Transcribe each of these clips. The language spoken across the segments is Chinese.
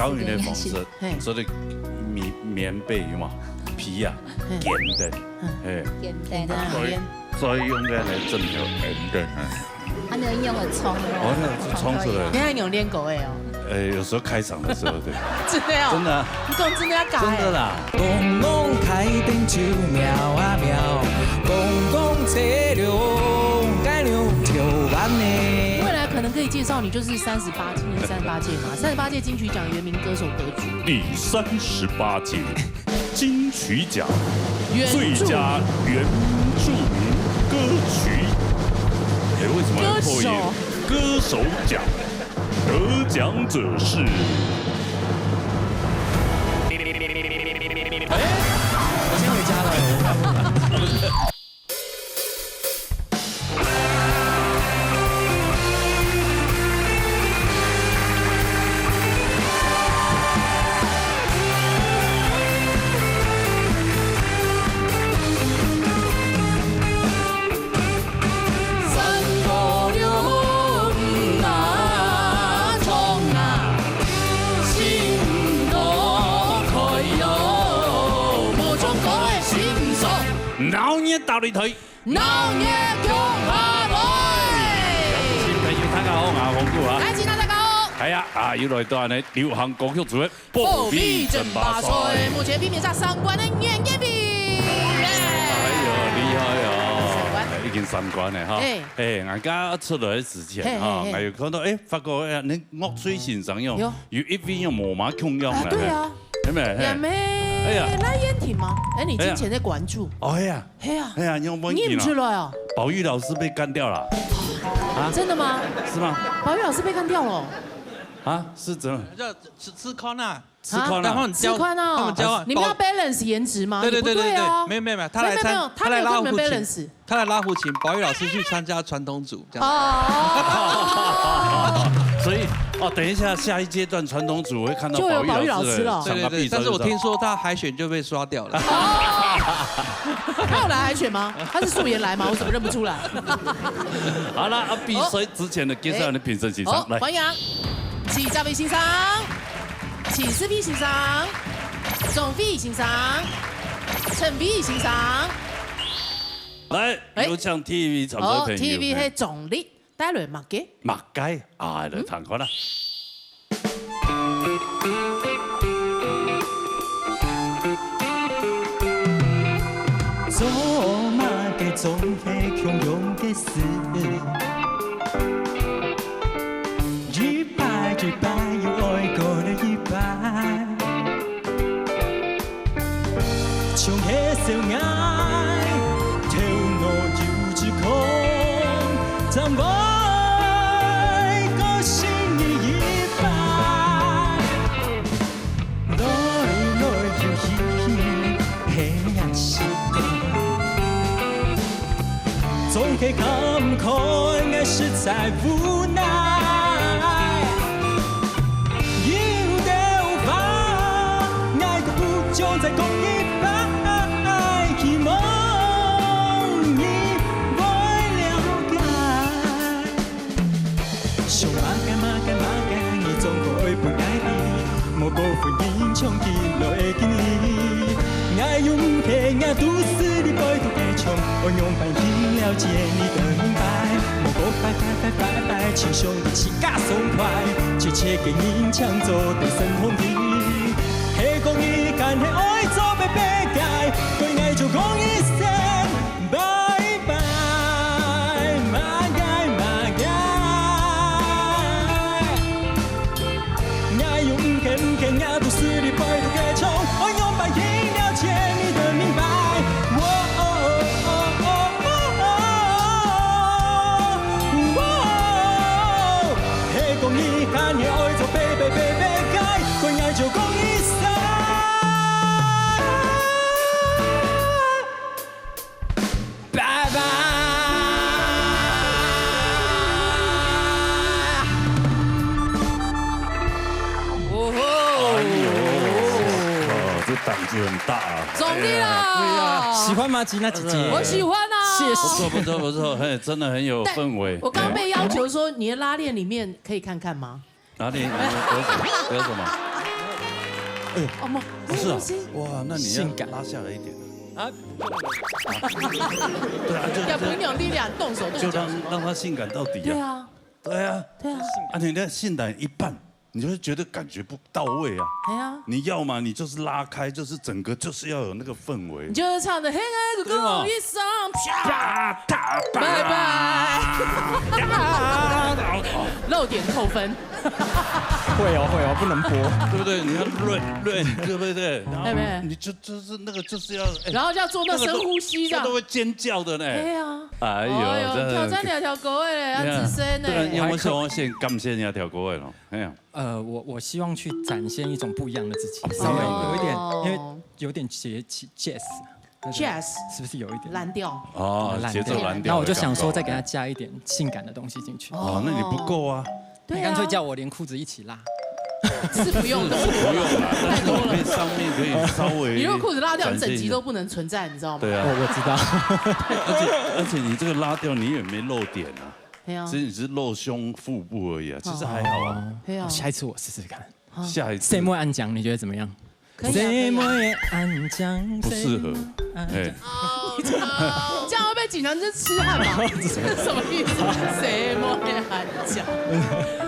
高原的风色，所以棉被嘛，皮啊，咸的，哎，简单所以用在来蒸条咸的，他那用的葱，哦，冲出来。你还有练狗哎哦。有时候开场的时候，对，真的哦，真的，你讲真的要改，真的啦。公公开灯就妙啊妙，公公车流改流就完呢。未来可能可以介绍你，就是今年38届嘛，38届金曲奖原名歌手得主，第38届金曲奖原住最佳原住民歌曲。哎，为什么要破音？歌手奖得奖者是。我先回家了。老年倒立腿，老年共下来。新朋友大家好，我洪哥啊。来，请大家好。係啊，要來到呢流行歌曲組嘅暴斃爭霸賽，目前媲美上3關的袁彥斌。哎呦，厲害哦！已經3關咧哈。人家出來之前哈，我有看到發覺你樂水先生有一邊有木馬共用嘅。對啊。係咪？有咩？賴燕婷嗎？哎，你之前在關注。哦呀。嘿呀。哎呀，你有冇？你唔出來哦。寶玉老師被幹掉了。啊？真的嗎？是嗎？寶玉老師被幹掉了。啊？是怎麼？叫吃寬啊。吃寬啊。他們教你們要 balance 顏值嗎？對，沒有，他來拉胡琴，他來拉胡琴，寶玉老師去參加傳統組，這樣。所以等一下下一階段傳統組會看到寶玉老師了。對，但是我聽說他海選就被刷掉了。他有來海選嗎？他是素顏來嗎？我怎麼認不出來？好了，比賽之前的介紹你評審欣賞，來。歡迎齊嘉偉欣賞。齊思碧欣賞，總碧欣賞，陳碧欣賞。來，有請 TV 參賽朋友。TV 係總力帶來麥雞。麥雞啊，來彈看啦。做馬嘅總係強勇嘅事。一拜又愛過了一拜，從黑小愛，跳我要住空，怎愛個心意一拜，來要依黑暗時總係感慨，愛實在無奈。就在共一拜，希望你會了解。想馬甲，你總會不改變，無過分英雄見落會見你。愛用黑暗都市裡背後的蟲，我用白銀了解你的明白。無過拜，親兄弟氣架鬆快，切切給你搶走對身紅地。係講一間係愛做被被解，對愛就講一聲拜拜，愛用唔肯愛都是你背後的蟲，我用白銀了解你的明白。係講一間係愛做被解，對愛就講一聲。胆子很大啊！總力啦！喜歡嗎，吉娜姐姐？我喜歡啊！謝謝。不錯，嘿，真的很有氛圍。我剛被要求說，你的拉鏈裡面可以看看嗎？哪裡有什麼？哦吗？不是啊，哇，那你要拉下来一点啊。对啊，要凭有力量动手动脚，就让他性感到底啊。对啊，对啊，对啊。啊，你那性感一半。你就会觉得感觉不到位啊！哎呀，你要嘛，你就是拉开，就是整个就是要有那个氛围。你就是唱的黑黑个狗一声啪啪拜拜，漏点扣分。会哦，不能播，对不对？你要润，对不对？然后你就是那个就是要，然后就要做那深呼吸，这样都会尖叫的呢。哎呀，哎呦，挑战条歌的嘞，要自身呢。因为我想先感谢你条歌的咯。哎呀，我希望去展现一种不一样的自己，稍微有一点，因为有点jazz， 是不是有一点蓝调？哦，节奏蓝调。那我就想说，再给他加一点性感的东西进去。哦，那你不够啊。你干脆叫我连裤子一起拉。是不用的，不用啦，太多了。上面可以稍微。你如果裤子拉掉，整集都不能存在，你知道吗？对啊，我知道。而且你这个拉掉，你也没露点啊。对啊。其实你是露胸、腹部而已啊，其实还好啊。对啊。下一次我试试看。下一次。谁莫安讲，你觉得怎么样？可以啊。谁莫安讲不适合。哎。这样会被警察就痴汉吧？这是什么意思？谁莫安讲？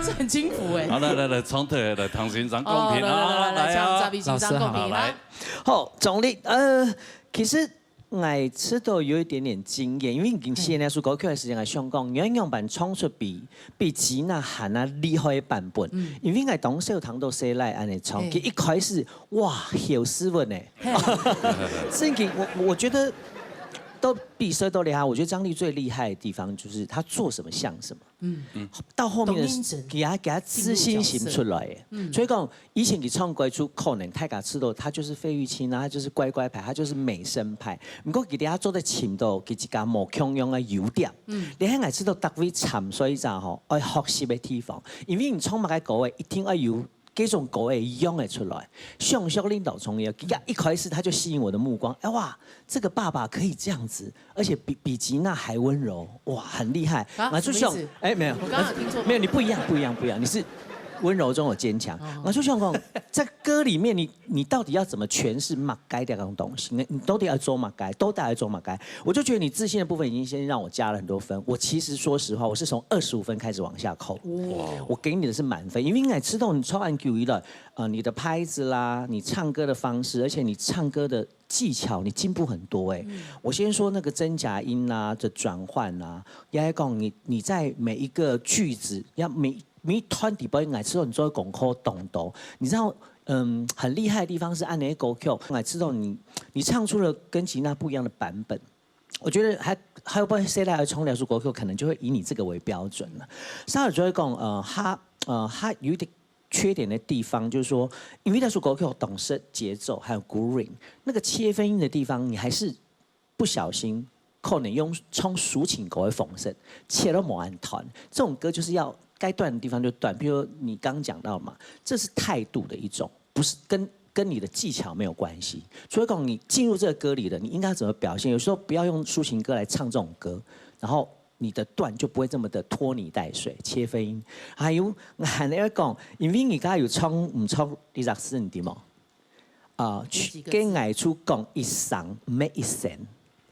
这很轻浮哎。好，来，从头来，唐先生公平啊，来，查比先生公平来。好，总理，其实。我知道有一点点经验，因为已经现在是高考的时间，我想讲，样样版创出比吉娜喊啊厉害的版本。因为我当时有谈到谁来安尼唱，一开始哇好斯文呢，所以我觉得都比谁都厉害。我觉得张力最厉害的地方就是他做什么像什么。到后面的给他自信心出来的。所以讲以前你唱歌出可能太敢吃到他就是费玉清啊，他就是乖乖牌，他就是美声派。不过给他做在琴度，给一家无强用的优点。你喺爱知道特别参所以就吼爱学习的地方，因为你唱乜嘅歌嘅一定要有。这种歌会用得出来，上校领导从业，一开始他就吸引我的目光。哎哇，这个爸爸可以这样子，而且比吉娜还温柔，哇，很厉害。啊，什么意思？哎，没有，我刚刚听错。没有，你不一样，你是温柔中有坚强。我就想讲，在歌里面，你到底要怎么诠释马该这种东西？你都得要做马该，都得要做马该。我就觉得你自信的部分已经先让我加了很多分。我其实说实话，我是从25分开始往下扣。我给你的是满分，因为你知道你超按 Q 了，你的拍子啦，你唱歌的方式，而且你唱歌的技巧，你进步很多哎。我先说那个真假音啊的转换啊，也讲你在每一个句子要每团体表演，我知道你做功课懂得，你知道，很厉害的地方是按那个歌曲，我知道你唱出了跟吉娜不一样的版本。我觉得还有不谁来唱两首歌曲，可能就会以你这个为标准了。沙尔就会讲，他有一点缺点的地方，就是说，因为那首歌曲懂是节奏还有 grooving， 那个切分音的地方，你还是不小心。可能用从抒情歌的风声切到某安团，这种歌就是要该断的地方就断。比如你刚讲到嘛，这是态度的一种，不是跟你的技巧没有关系。所以讲你进入这个歌里的，你应该怎么表现？有时候不要用抒情歌来唱这种歌，然后你的段就不会这么的拖泥带水、切分音。还有我喊你讲，因为你家有唱唔唱24你知冇？跟爱出讲一声没一声。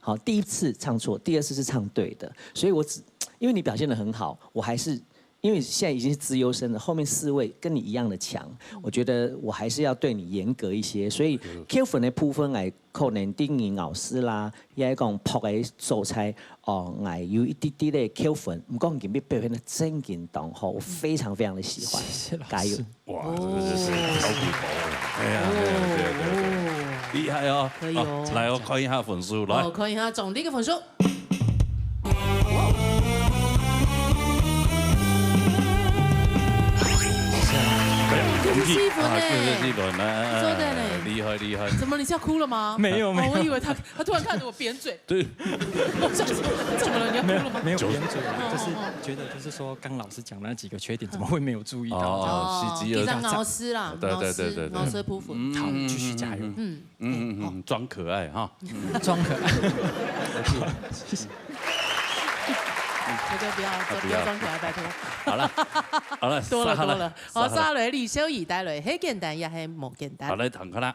好，第一次唱错，第二次是唱对的，所以因为你表现得很好，我还是因为现在已经是资优生了，后面4位跟你一样的强，我觉得我还是要对你严格一些，所以 Q 分的部分係可能丁年老師啦，也係講撲嘅素材係有一啲啲嘅 Q 分，唔過今日表現得真勁當好，我非常非常的喜歡，謝謝老師加油！哇，這是高比寶，哎呀，對。厲害哦！可以哦，來我看一下分數，來。看一下總的一個分數。7分呢？做的嘞，厲害！怎麼你是要哭了嗎？沒有，我以為他突然看着我扁嘴。對。我想說，怎麼了？你要哭了嗎？沒有扁嘴，就是覺得就是說，剛老師講的那幾個缺點，怎麼會沒有注意到？地上老師啦，對，老師匍匐。好，繼續加油。裝可愛哈。裝可愛。絕對不要裝可愛，拜託。好了好了，多了。好，沙雷李小怡带来，很简单也很无简单。好，来弹开啦。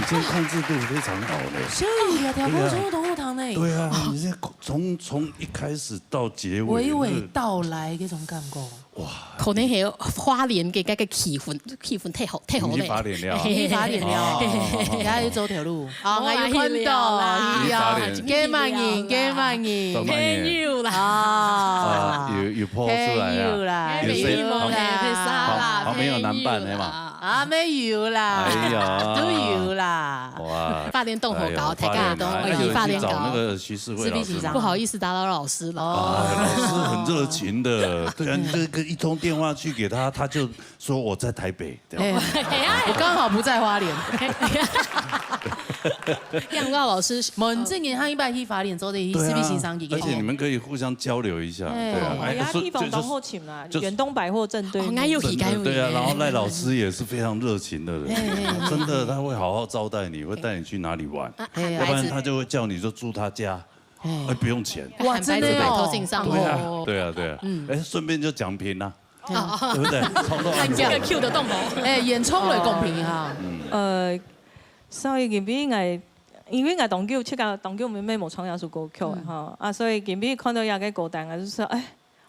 这控制度非常好的，所以条条播出同步堂呢。对啊，你这从一开始到结尾，娓娓道来嗰種感覺。哇！可能係花蓮嘅嗰個氣氛太好咧。你發電了，你發電了，而家要走條路。啊，我要看到啦，幾萬人，天佑啦，啊，有播出來啊，有誰旁邊有男伴係嘛？啊，沒有啦，哎呀，都有啦。哇，花蓮洞好高，大家都花蓮高。找那個徐世慧老師，不好意思打擾老師了。老師很熱情的，對啊，你這個一通電話去給他，他就說我在台北，我剛好不在花蓮。讓到老師，門正年他一擺去花蓮做的視頻欣賞嘅，而且你們可以互相交流一下，對啊。而家地方當後前啦，遠東百貨正對。對啊，然後賴老師也是非常熱情的人，真的他會好好招待你，會帶你去哪裡玩，要不然他就會叫你就住他家。不用錢，哇，真的哦，對啊，順便就獎品啦，對不對？看這個 Q 的動模，演充嚟公平哈。所以今邊因為我當叫出個當叫咩冇唱一首歌曲哈啊，所以今邊看到有個歌單啊，就說哎，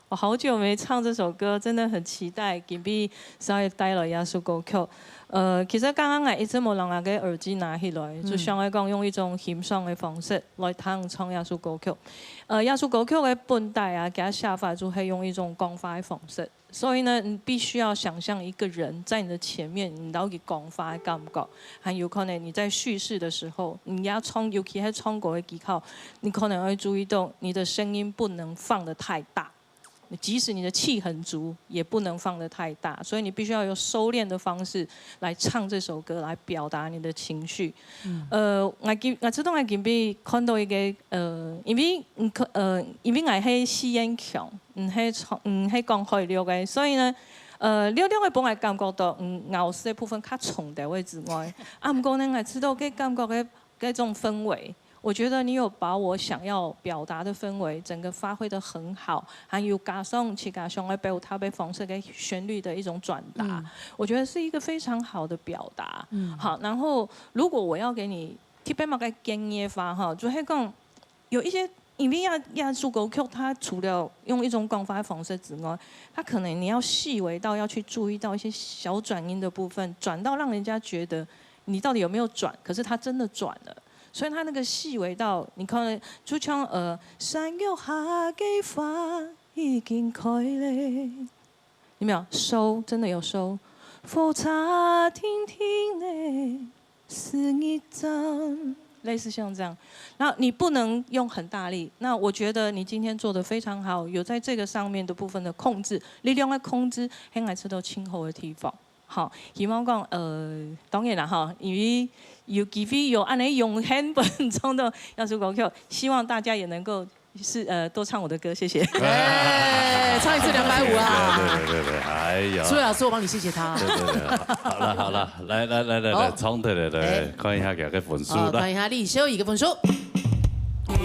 我好久沒唱這首歌，真的很期待今邊稍微帶來一首歌曲。其實剛剛一直冇人個耳機拿起來，就想來講用一種欣賞的方式來唱耶穌歌曲。耶穌歌曲的本帶啊，給它下法就係用一種講法的方式。所以呢，你必須要想象一個人在你的前面，你到底講法的感覺，還有可能你在敘事的時候，你要唱，尤其係唱歌的技巧，你可能會注意到你的聲音不能放得太大。即使你的氣很足，也不能放得太大，所以你必須要用收斂的方式來唱這首歌，來表達你的情緒。我知道我今日看到一個因為我係視演強，唔係講開了嘅，所以呢了嘅本來感覺到咬舌部分較重啲位之外，唔過呢我知道嘅感覺嘅嗰種氛圍。我覺得你有把我想要表達的氛圍整個發揮得很好，還有加上其他上嘅表達嘅方式嘅旋律的一種轉達，我覺得是一個非常好的表達。好，然後如果我要給你特別某個建議法哈，就係講有一些因為耶穌歌曲，它除了用一種廣發的方式之外，它可能你要細微到要去注意到一些小轉音的部分，轉到讓人家覺得你到底有沒有轉，可是它真的轉了。所以他那個細微到，你可能就唱山腳下嘅花已經開咧，有沒有收？真的有收。複雜聽聽咧，是一張，類似像這樣。然後你不能用很大力。那我覺得你今天做得非常好，有在這個上面的部分的控制，力量的控制，很愛吃到輕厚的地方。好，希望講當然啦哈，因為有機會有安尼用很本中的耶穌歌曲，希望大家也能夠多唱我的歌，謝謝。唱一次250啊！對，哎呀！蘇芮老師，我幫你謝謝他。對，好了，來，唱對了，對，看一下佢嘅分數啦。看一下李修儀嘅分數。節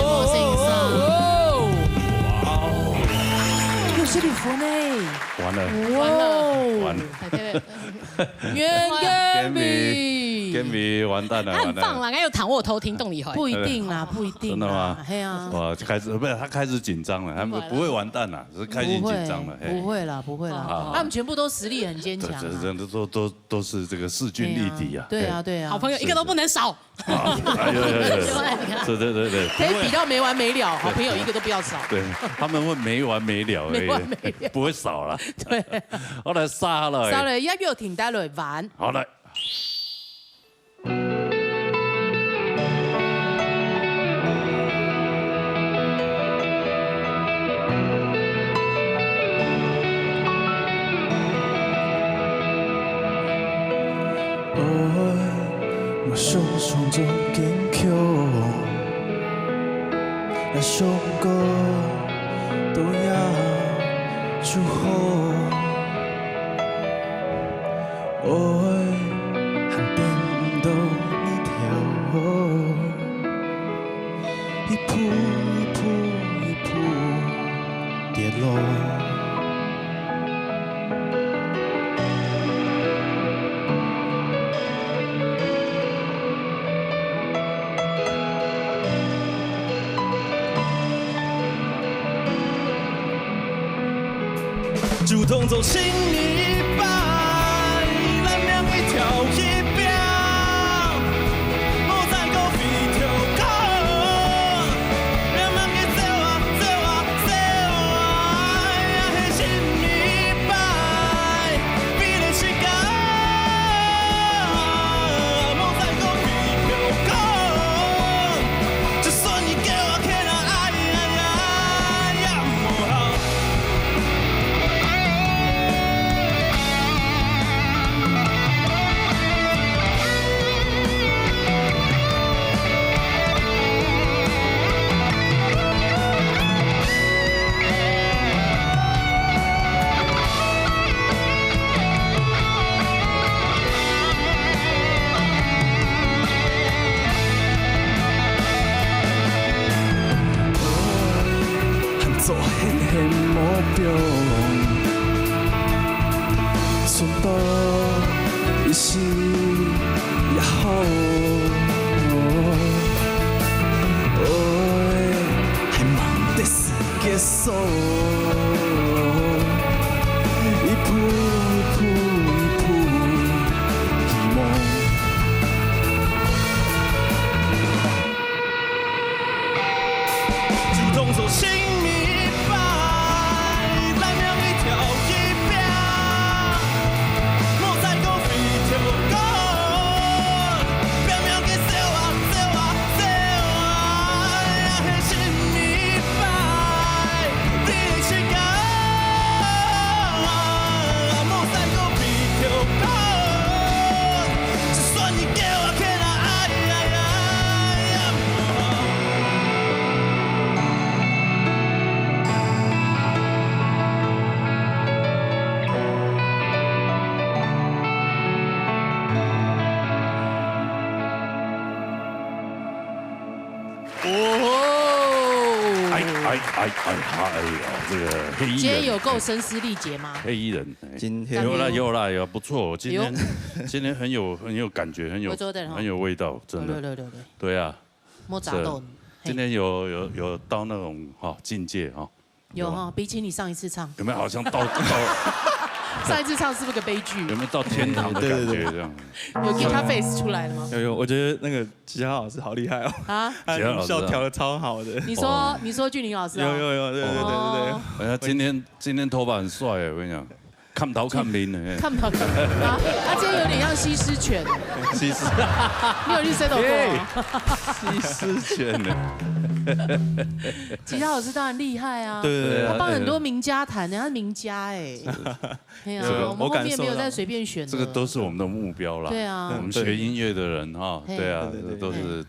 目欣賞。是禮服呢？完了，袁建比完蛋了，他很放啦，他有躺我頭聽動你回。不一定啦，不一定。真的嗎？嘿啊！哇，他開始緊張了，他們不會完蛋了，只是開心緊張了。不會啦，不會啦，他們全部都實力很堅強。都是這個勢均力敵啊。對啊，好朋友一個都不能少。對，可以比到沒完沒了，好朋友一個都不要少。對，他們會沒完沒了，不會少了。對，好來殺了，殺了，一個停低落玩。好來。我想創造堅強，那首歌都要祝福。愛和變到你跳，一步一步一步跌落。主动走进你吧，咱两位跳一遍，莫再講飛跳高，讓人嘅走啊走啊走啊，也係心明白，比你時間，莫再講飛跳高，就算你給我看到愛也莫好。做狠狠目標，寸步一時也好，還忙得是結束，一步一步。这个黑衣人。今天有够声嘶力竭吗？黑衣人，今天有不错，今天很有感觉，很有味道，真的。对啊。莫扎豆。今天有到那种境界哈。有哈，比起你上一次唱。有没有好像到？上一次唱是不是个悲剧？有没有到天堂的感觉这样？有 guitar face 出来了吗？有，我觉得那个吉他老师好厉害哦。啊，音效调的超好的。你说俊霖老师？有，对。哎呀，今天头发很帅哎，我跟你讲，看头看面的。看不到。他今天有点像西施犬。西施。你有去 settle 过？西施犬呢？吉他老师当然厉害啊，对，他帮很多名家弹的，他是名家哎。对啊，我们后面没有再随便选。这个都是我们的目标啦。对啊，我们学音乐的人哈，对啊，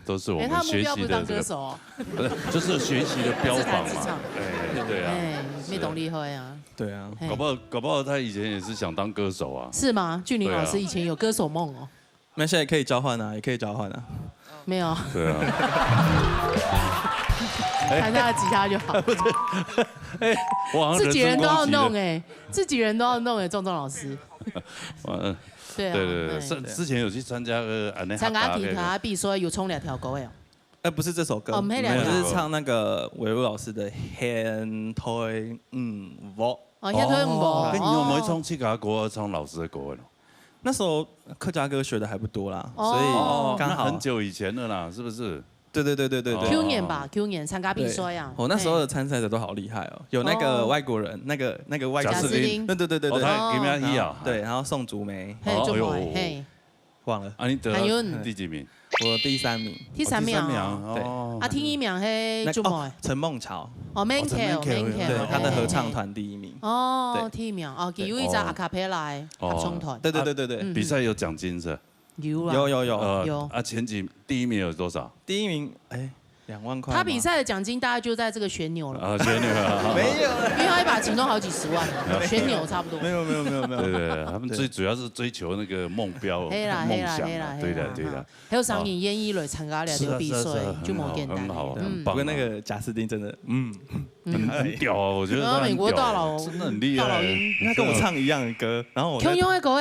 都是我们学习的这个。不是，就是学习的标榜嘛。对啊。没懂厉害啊。对啊，搞不好他以前也是想当歌手啊。是吗？俊霖老师以前有歌手梦哦。那现在可以交换啊，也可以交换啊。没有。对啊。弹他的吉他就好。自己人都要弄哎，仲老师。对啊。之前有去参加参加吉他比赛，有冲2条歌哎。不是这首歌，我是唱那个韦如老师的《现推我》。现推我。你有没有唱客家歌，唱老师的歌呢？那时候客家歌学的还不多啦，所以刚好很久以前的啦，是不是？对。Q 年参加比赛呀。那时候的参赛者都好厉害哦，有那个外国人，那个外贾斯汀，对。他给人家对，然后宋竹梅，忘了。啊，你得第几名？我第3名。第3名。对。啊，第1名是朱梅。陈梦潮。Mankel。对，他的合唱团第1名。第1名。其有一张阿卡贝拉合唱团。对。比赛有奖金是？有。啊，第1名有多少？第1名2万块。他比赛的奖金大概就在这个旋钮了。旋钮没有，因为他一把琴都好几十万了，旋钮差不多。没有。对，他们最主要是追求那个目标、梦想。对的。还有上演演艺类参加了这个比赛，就冇简单。很好，不过那个贾斯汀真的，很屌啊！我觉得美国大佬真的很厉害，他跟我唱一样的歌，然后我同样的歌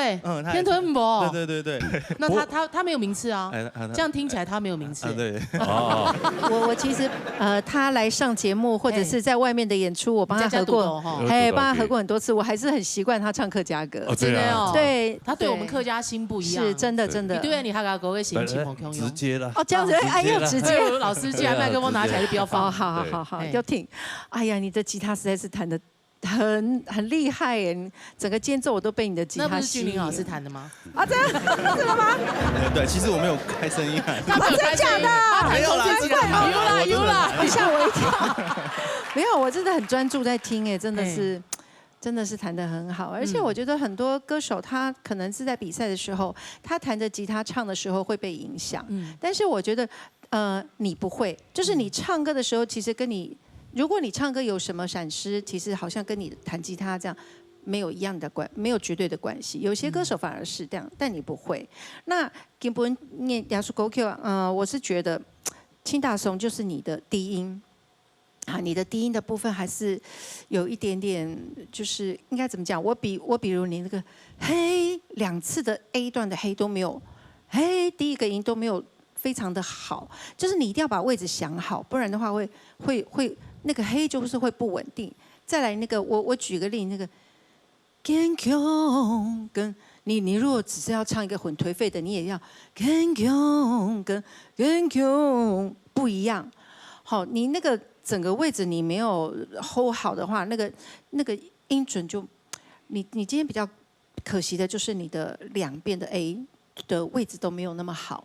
天推唔博。对。那他没有名次啊，这样听起来他没有名次。对。我其实他来上节目或者是在外面的演出，我帮他合过，帮他合过很多次，我还是很习惯他唱客家歌。真的哦。对，他对我们客家心不一样。是真的。对，你客家歌会心情直接了。这样子，又直接。老师既然麦克风拿起来就不要放。好，就听。哎呀，你的吉他实在是弹得很厉害耶！整个间奏我都被你的吉他吸引。那不是俊霖老师弹的吗？真的吗？对，其实我没有开声音。他真的假的？没有啦，有啦，吓我一跳。没有，我真的很专注在听，真的是弹得很好。而且我觉得很多歌手他可能是在比赛的时候，他弹着吉他唱的时候会被影响。但是我觉得你不会，就是你唱歌的时候，其实如果你唱歌有什么闪失，其实好像跟你弹吉他这样没有没有绝对的关系。有些歌手反而是这样，但你不会。那根本念亚叔狗 Q 我是觉得清大松就是你的低音你的低音的部分还是有一点点，就是应该怎么讲？我比如你那个嘿2次的 A 段的嘿都没有，嘿第一个音都没有非常的好，就是你一定要把位置想好，不然的话会那个黑就是会不稳定。再来那个我举个例，那个坚强跟你如果只是要唱一个很颓废的，你也要坚强跟坚强不一样。好，你那个整个位置你没有 hold 好的话，那个音准就你今天比较可惜的就是你的2边的 A 的位置都没有那么好。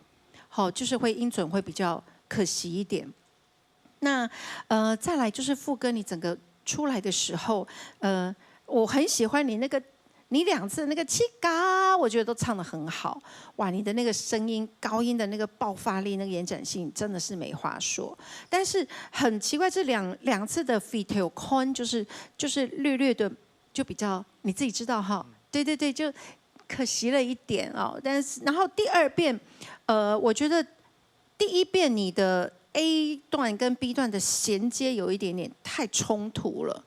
好，就是会音准会比较可惜一点。那再来就是副歌，你整个出来的时候，我很喜欢你2次那个七嘎，我觉得都唱得很好。哇，你的那个声音高音的那个爆发力、那个延展性真的是没话说。但是很奇怪，这两次的 Fitel Con 就是略的就比较你自己知道哈。对，就可惜了一点哦。但是然后第2遍，我觉得第1遍你的 A 段跟 B 段的衔接有一点点太冲突了。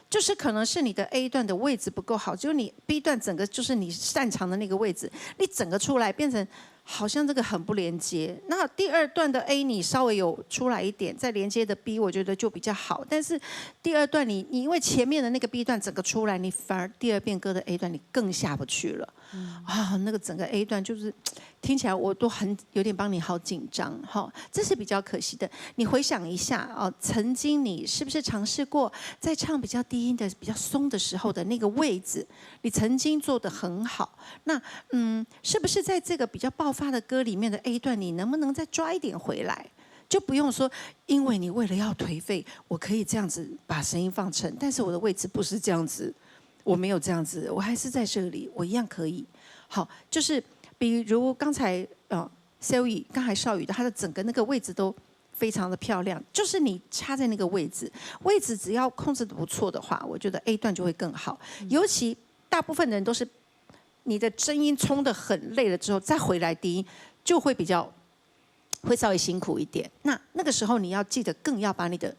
就是可能是你的 A 段的位置不够好，就是你 B 段整个就是你擅长的那个位置，你整个出来变成好像这个很不连接。那第二段的 A 你稍微有出来一点，再连接的 B 我觉得就比较好。但是第二段你因为前面的那个 B 段整个出来，你反而第二遍歌的 A 段你更下不去了。那个整个 A 段就是听起来我都有点帮你好紧张哈，这是比较可惜的。你回想一下哦，曾经你是不是尝试过在唱比较低音的、比较松的时候的那个位置，你曾经做得很好？那是不是在这个比较爆发的歌里面的 A 段，你能不能再抓一点回来？就不用说，因为你为了要颓废，我可以这样子把声音放沉，但是我的位置不是这样子。我没有这样子，我还是在这里，我一样可以。好，就是比如刚才Selly 刚才少宇的，他的整个那个位置都非常的漂亮，就是你插在那个位置只要控制得不错的话，我觉得 A 段就会更好。尤其大部分人都是你的真音冲得很累了之后，再回来低音就会会稍微辛苦一点。那个时候你要记得更要把你的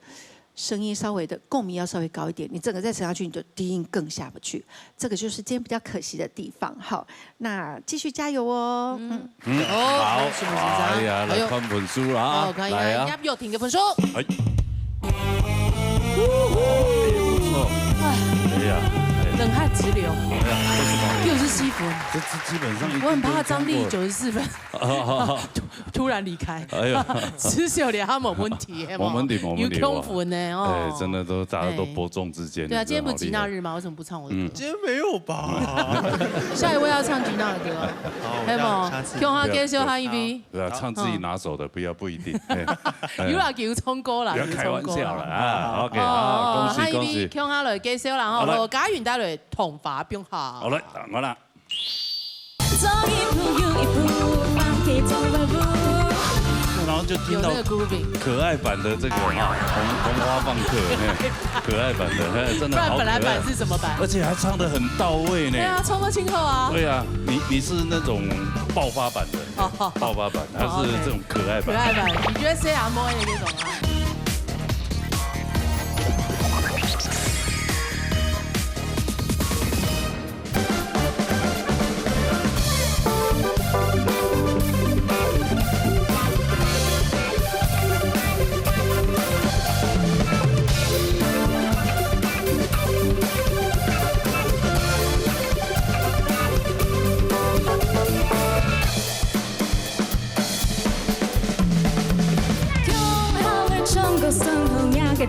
声音稍微的共鸣要稍微高一点，你整个再沉下去，你的低音更下不去，这个就是今天比较可惜的地方。好，那继续加油哦。好，哎呀，来看分数啦。哦，可以啊，音乐庭嘅分數。哎，不错。哎呀。冷汗直流，64分。这基本上，我很怕张力94分，突然离开。哎呀，只是有两他冇问题，冇问题，有空分呢哦。对，真的大家都伯仲之间。对啊，今天不是吉娜日吗？为什么不唱我的歌？今天没有吧？下一位要唱吉娜的歌，还有冇？用他介绍他一杯。对啊，唱自己拿手的，不一定。有啦，叫唱歌啦，不要开玩笑了啊。OK 啊，恭喜恭喜。用他来介绍啦，然后家园带来同法并好。好嘞，我啦。然后就听到可爱版的这个红花放客，可爱版的，真的好可爱。不然本来版是什么版？而且还唱得很到位呢。对啊，冲破轻后啊。对啊，你是那种爆发版的，爆发版还是这种可爱版？可爱版，你觉得 CMO 的那种啊？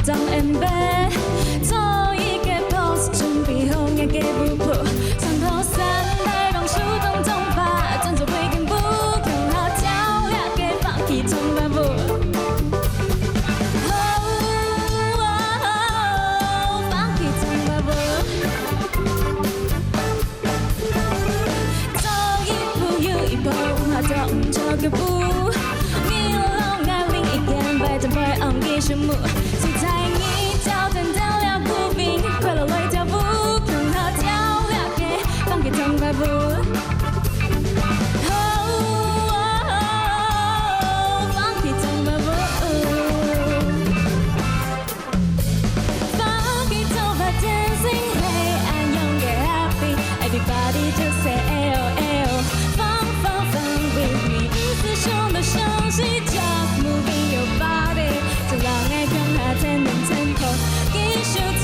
当 MB 做一个 pose 准备好我的舞步从头三来让手动动把动作会更不更好跳两个放弃从来不放弃从来不走一步又一步好动这个步你龙爱另一天摆着摆 on 一树木快乐来跳舞，更好跳两个，放给痛快步。放给痛快步，放给痛快 dancing， hey I'm young and happy, everybody just say ayo ayo， 放 with me， 一次胸的休息 ，just moving your body， 就让爱更好才能tempo， 继续跳。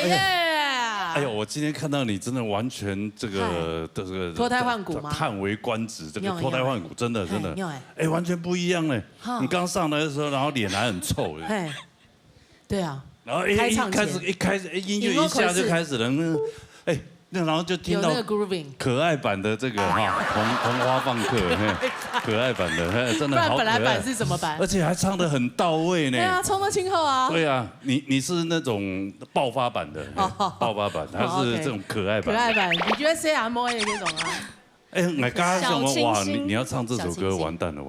耶！哎呦，我今天看到你真的完全这个脱胎换骨吗？叹为观止，这个脱胎换骨真的，哎，完全不一样嘞。你刚上来的时候，然后脸还很臭。对啊。然后一开始音乐一下就开始了，哎。然后就听到可爱版的这个红花放客，可爱版的，真的好可爱。本来版是什么版？而且还唱得很到位呢。对啊，冲得清后啊。对啊，你是那种爆发版的，爆发版，还是这种可爱版？可爱版，你觉得 CMO 的那种啊？哎，我刚刚想哇，你要唱这首歌，完蛋了，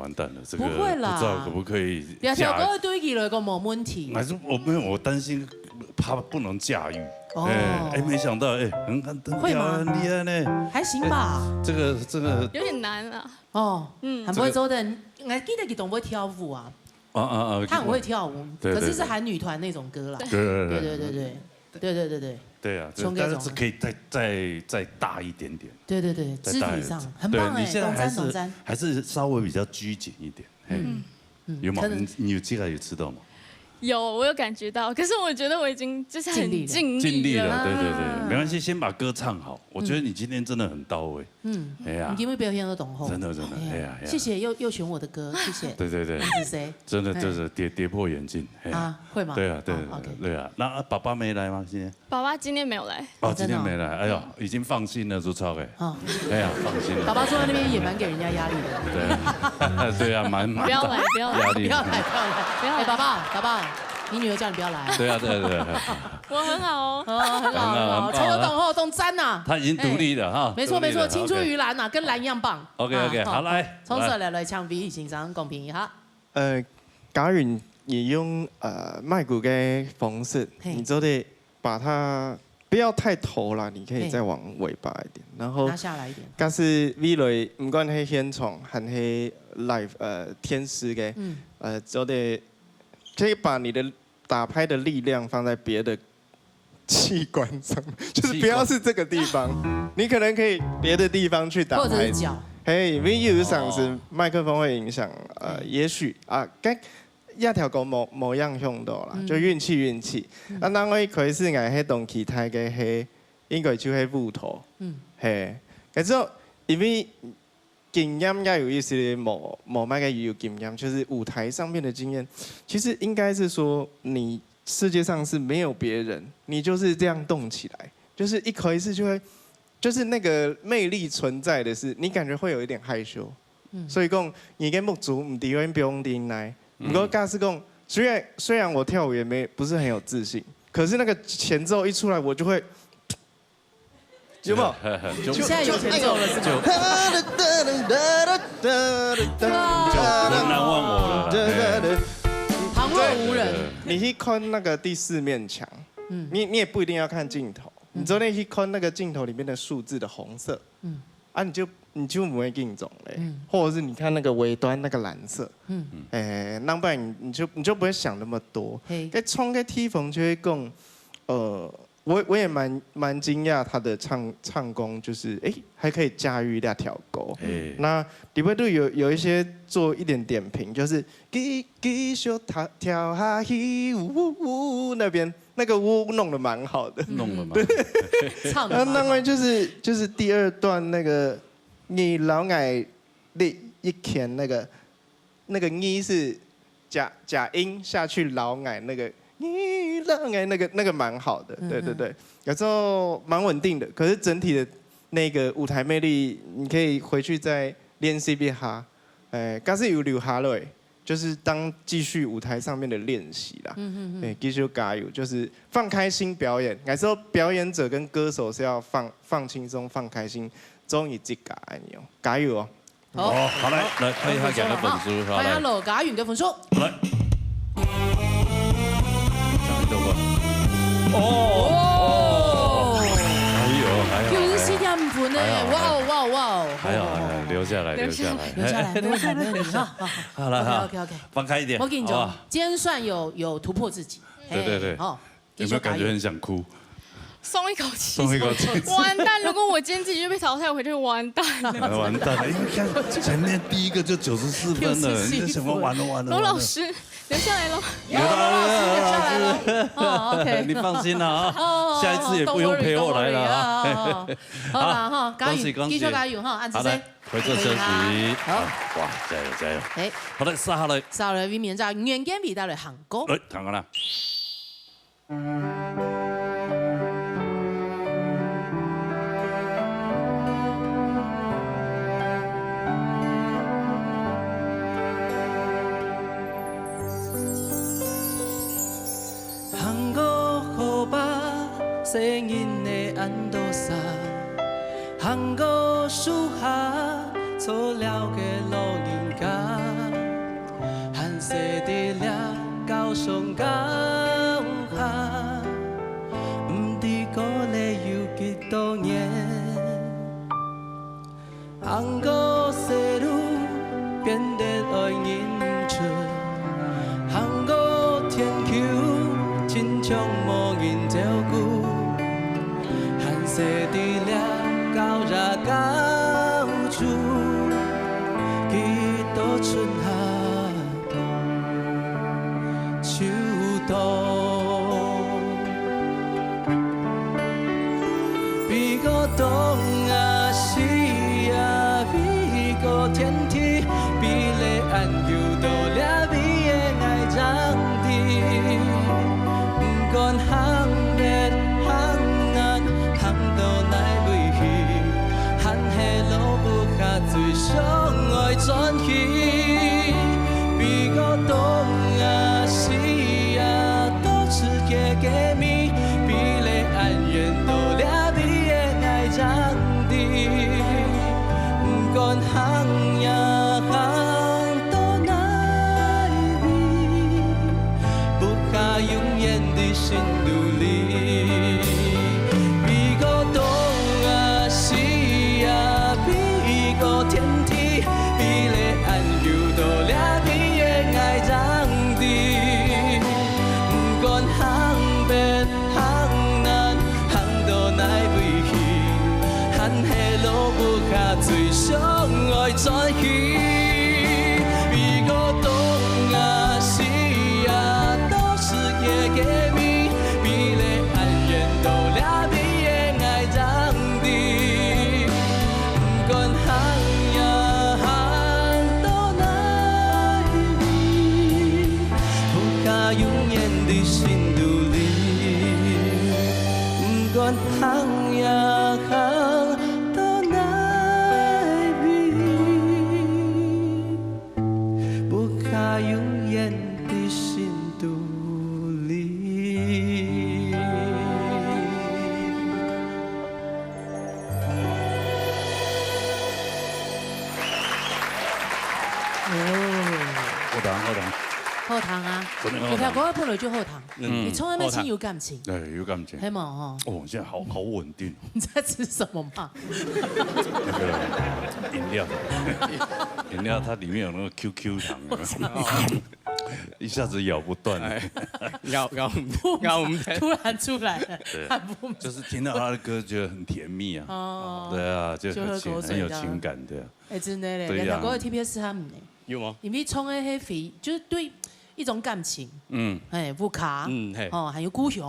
这个不知道可不可以？两首歌对起来个冇问题。还是我担心怕不能驾驭。哎，没想到很会吗？很厉害呢，还行吧。这个有点难啊。很不会走的，我记得你懂不会跳舞啊？他很会跳舞，可是是韩女团那种歌啦。对。对啊，但是可以再大一点点。对，肢体上很棒哎。你现在还是稍微比较拘谨一点。有吗？你有这个有吃到吗？有，我有感觉到，可是我觉得我已经就是很尽力了。对，没关系，先把歌唱好。我觉得你今天真的很到位。哎呀，你因为表现都懂后。真的，哎呀，谢谢，又选我的歌，谢谢。对。是谁？真的就是跌破眼镜。会吗？对啊。那爸爸没来吗？今天？爸爸今天没有来。今天没来。哎呦，已经放心了，朱超哎。哎呀，放心了。爸爸坐在那边也蛮给人家压力的。对啊，蛮。不要来，压力。不要来，爸爸。你女儿叫你不要来。对啊。我很好哦，很好，从头懂后懂真呐。他已经独立了哈。没错，青出于蓝呐，跟蓝一样棒。OK， 好来。从这来唱 V 欣赏公平一下。假如你用麦鼓的方式，你就得把它不要太头了，你可以再往尾巴一点，然后拿下来一点。但是 V 类不管是现场还是 live 天使的，就得可以把你的打拍的力量放在别的器官上，就是不要是这个地方，你可能可以别的地方去打拍。或者是脚。因为有时候是麦克风会影响，也许该一条歌某样用到啦，就运气。当我可以是爱迄动其他嘅迄，应该就係舞台。可是因为经验要有意思的某麦嘅有经验，就是舞台上面的经验，其实应该是说你世界上是没有别人，你就是这样动起来，就是一开始就会，就是那个魅力存在的是，你感觉会有一点害羞。所以讲，你跟木族唔敌不用顶来。不过，尬是讲，虽然我跳舞也不是很有自信，可是那个前奏一出来，我就会，有没有？现在有前奏了，是吗？就难忘我了。旁若无人。你去看那个第四面墙，你也不一定要看镜头，你昨天去看那个镜头里面的数字的红色，你就不会竞争嘞，或者是你看那个尾端那个蓝色，那不然你就不会想那么多。在冲个踢缝就会更，我也蛮惊讶他的唱功，就是还可以驾驭2条勾。那里面都有一些做一点点评，就是继续跳下去，呜那边那个呜弄得蛮好的，弄了嘛。唱的。那位就是第2段那个。你老爱你一天那个你是假音下去老爱那个你老爱那个蛮好的，对，有时候蛮稳定的，可是整体的那个舞台魅力，你可以回去再练习一下，但是有留下来，就是当继续舞台上面的练习啦，继续加油，就是放开心表演，有时候表演者跟歌手是要放轻松、放开心。终于这个你哦，加油哦！好来看一下两个粉丝，看一下罗家允的粉丝。来，讲一段还有是4点5分呢，哇！还有留下来，好了，OK， 放开一点。我跟你讲，今天算有突破自己。对，有没有感觉很想哭？松一口气，完蛋！如果我今天自己就被淘汰，我就完蛋了。完蛋了，因为看前面第一个就94分了，你就想完了。罗老师留下来了，罗老师留下来了。哦，OK，你放心啦啊，下一次也不用陪我来了啊。好啦哈，恭喜恭喜，继续加油哈，按好的，回座休息。好，哇，加油加油。誒，好的，殺下嚟。殺嚟，為免就原件味道嚟行歌。嚟，彈下啦。行過河吧，細人的安多沙，行過樹下，錯了嘅老人家，寒色的了高上高下，唔知過了有幾多年，行過細路，變得愛認出，行過天橋。親像無人照顧，寒色的了高ra高處，幾多春夏秋冬，比個東啊西啊，比個天梯，比咧安有到了比嘅愛長地。còn hàng đẹp hàng ngàn hàng đầu này vui hi hàng hè lâu bu khá tuổi sống ngồi tròn khi vì có đông à xí à tốt sự kề kề mi vì lệ an yên đồ lẽ vì ngày chẳng đi còn hàng nhà hàng đâu này vì bu khá永遠的心獨立，比個東啊西啊，比個天梯，比咧安有到了比嘅愛長地，唔管行北行南，行到哪位去，寒黑路不下最相愛在去，比個東啊西啊，都是嘅嘅。hàng呀hàng到哪里，不可永遠的心獨立。好聽啊！你睇嗰一鋪嚟就好聽，你從來沒親有感情。對，有感情。係嘛？哦，現在好穩定。你在吃什麼嘛？那個飲料，飲料它裡面有那個 QQ 糖，一下子咬不斷。咬突然出來了。對，就是聽到他的歌，覺得很甜蜜啊。哦。對啊，就很有情感的。哎，真的嘞，兩條嗰個 TPS 他們呢？有嗎？因為從嗰個飛，就是對一種感情，烏卡，哦，還有故鄉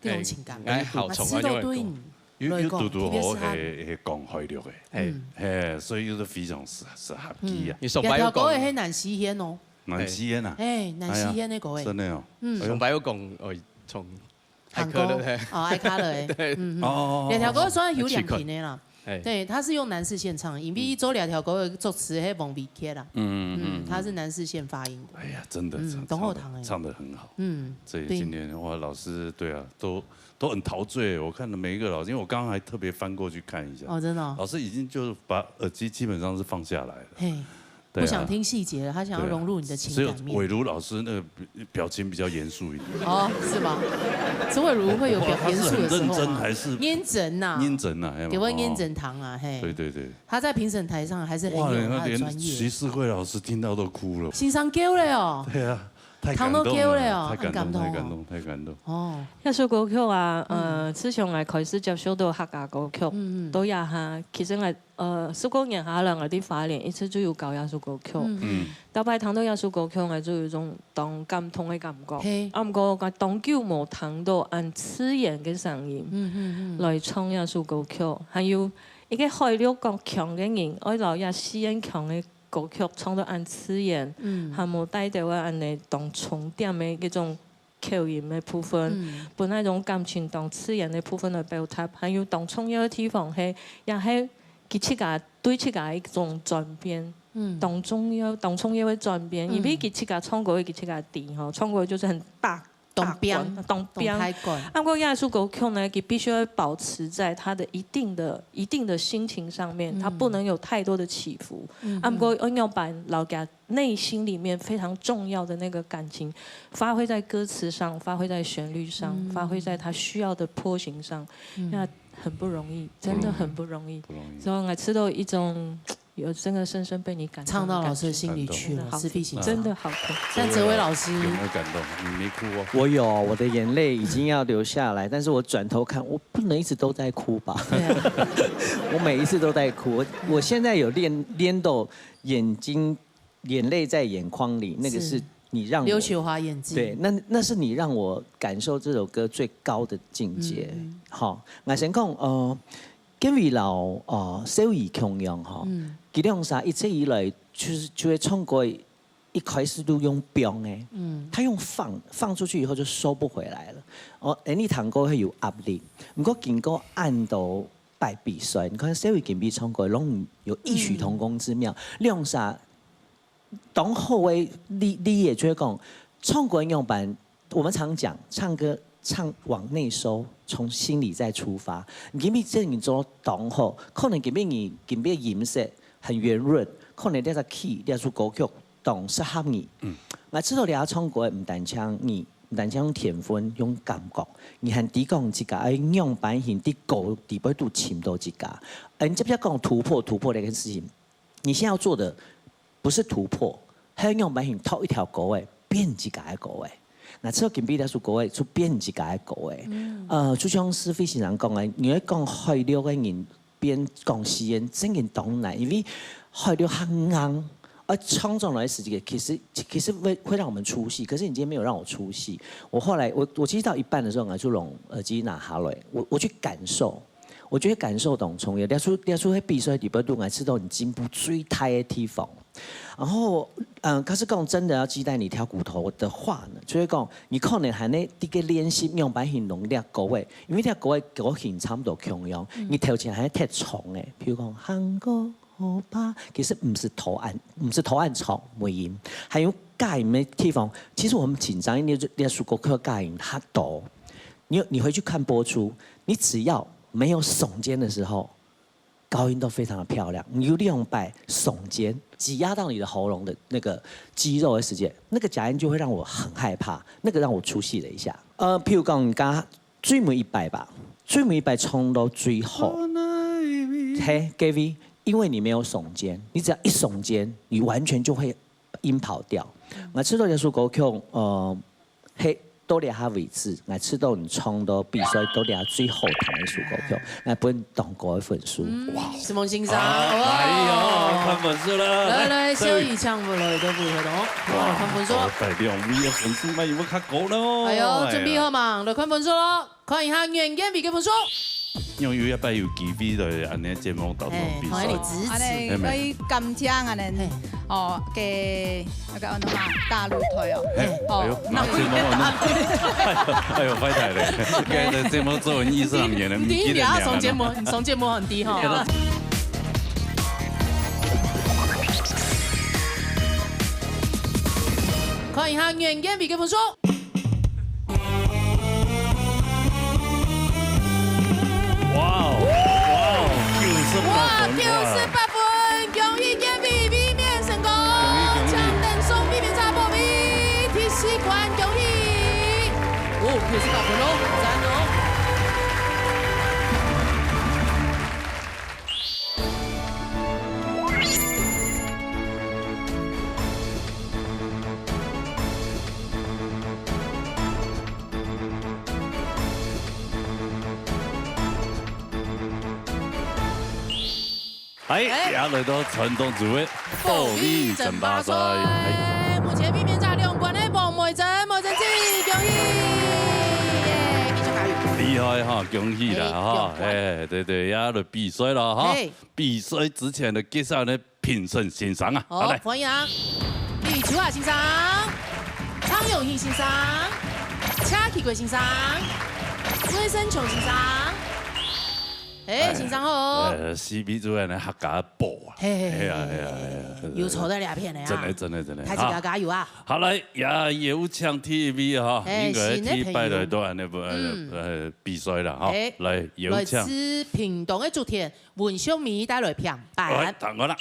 嗰種情感，知道對你來講 TPS 係講開了嘅，係，所以都非常適合記啊。兩條嗰個係南西軒哦，南西軒啊，南西軒那個誒，真的哦，崇拜有講從韓國哦，愛卡了誒，哦，兩條嗰個算有兩瓶的啦。對，他是用南勢線唱，因為一周兩條歌的作詞係王維克啦，他是南勢線發音的。哎呀，真的，唱得很好。所以今天哇，老師對啊，都很陶醉。我看了每一個老師，因為我剛剛還特別翻過去看一下。哦，真的。老師已經就是把耳機基本上是放下來了。不想聽細節了，他想要融入你的情感面。只有偉如老師那個表情比較嚴肅一點。哦，是嗎？陳偉如會有比較嚴肅的時候。認真還是？認真呐。認真呐，給我認真堂啊，嘿。對對對。他在評審台上還是很有他的專業。徐世慧老師聽到都哭了。欣賞夠了哦。對啊。糖都 Q 了哦，太感动，太感动。哦，一首歌曲啊，自從我開始接觸到客家歌曲，到也下其實我19年下來我啲花蓮一直都要教一首歌曲。到擺聽到一首歌曲，我就有種當感動嘅感覺。不過我當久冇聽到按刺眼嘅聲音來唱一首歌曲，還有一個海陸國強嘅人，愛留一私人強嘅。歌曲唱到按刺眼，還冇帶到我按你當重點嘅嗰種口音嘅部分，本來種感情當刺眼嘅部分來表達，還有當重要嘅地方係，也係佢自家對自家一種轉變，當重要嘅轉變，因為佢自家唱歌，佢自家底吼，唱歌就是很大。當邊，不過藝術歌曲呢，佢必須要保持在他的一定的心情上面，他不能有太多的起伏。不過我要把老家內心裡面非常重要的那個感情，發揮在歌詞上，發揮在旋律上，發揮在他需要的波形上，那很不容易，真的很不容易。所以我吃到一種。有真的深深被你感動，唱到老師的心裡去了，師弟心真的好聽。但哲維老師有沒有感動？你沒哭哦？我有，我的眼淚已經要流下來，但是我轉頭看，我不能一直都在哭吧？我每一次都在哭，我現在有練到眼淚在眼眶裡，那個是你讓我劉雪華演技。對，那是你讓我感受這首歌最高的境界。好，我先講因為老小兒窮樣哈，佢兩啥一直以來就會唱歌，一開始都用飆的，他用放出去以後就收不回來了。你彈歌會有壓力，不過經過按到擺比賽，你看小兒健比唱歌，攏有異曲同工之妙。兩啥當後位你也覺得講唱歌用版，我們常講唱歌。唱往內收，從心裡再出發。你咪即係做當好，可能你音色很圓潤，可能你個 key 你出歌曲當適合你。我知道你唱歌唔單唱你，唔單唱用天分，用感覺，你係啲講自家，用版型啲歌啲杯都潛到自家。你即係講突破呢件事情，你現在要做的不是突破，係用版型套一條歌誒，變自家嘅歌誒。那之後見邊啲首歌誒，就變自家嘅歌誒。就像是非常人講嘅，你要講海陸嘅人變講詩人，真係當難，因為海陸很硬，而唱這種來時節，其實會讓我們出戲。可是你今天沒有讓我出戲。我後來我其實到一半的時候，我就用耳機拿下來，我去感受。我覺得感受當重要，你出喺比賽裡邊都我知道你進步最大嘅地方。然後，可是講真的要期待你跳骨頭的話呢，就會講你可能係呢啲嘅練習用版型濃啲歌位，因為啲歌位個型差唔多強樣，你頭前係踢長嘅，譬如講韓國歐巴，其實唔是頭按長尾音，還有介音嘅地方。其實我們緊張，你要數歌曲介音很多，你回去看播出，你只要沒有聳肩的時候，高音都非常的漂亮。你利用擺聳肩，擠壓到你的喉嚨的那個肌肉的時間，那個假音就會讓我很害怕，那個讓我出戲了一下。譬如講，而家最尾一擺吧，最尾一擺衝到最後，嘿 ，Gavy， 因為你沒有聳肩，你只要一聳肩，你完全就會音跑掉。我知道這首歌曲，嘿。都嚟下位置，我知道你唱到比賽都嚟下最後彈一首歌曲，我本當過一份書。哇！史夢先生，哎呦，看分數啦！來，小兒唱不來都不會懂。哇，看分數。代表我們嘅分數咪要較高咯。哎呦，準備好嘛？來看分數咯，看一下原件比嘅分數。因為一擺有機會來安尼節目當中比賽，安尼佢咁聽安尼嘅那個什麼大陸台哦，哎呦，快睇咧！今日節目做完醫生演的，第一名啊，上節目很低哈。看一下原件比嘅分數。哇，98分，恭喜健比避免成功，強登送避免差破比，提示冠恭喜。98分哦，讚哦。哎，也来到传统组的暴力争霸赛。目前避免在两关的王梅珍，梅珍姐，恭喜！继续加油！厉害哈，恭喜啦哈！哎，对对，也来比赛了哈。比赛之前的介绍呢，评审欣赏啊。好，欢迎李秋华先生、苍永义先生、恰启贵先生、魏生琼先生。哎，先生好。CP 主任的客家宝啊。嘿呀，有错的两片的呀。真的。太子哥加油啊！好来，也有抢 TV 哈，应该踢败了都按那部比赛了哈。来，有抢。来自屏东的主田文秀米带来评判。谈过啦。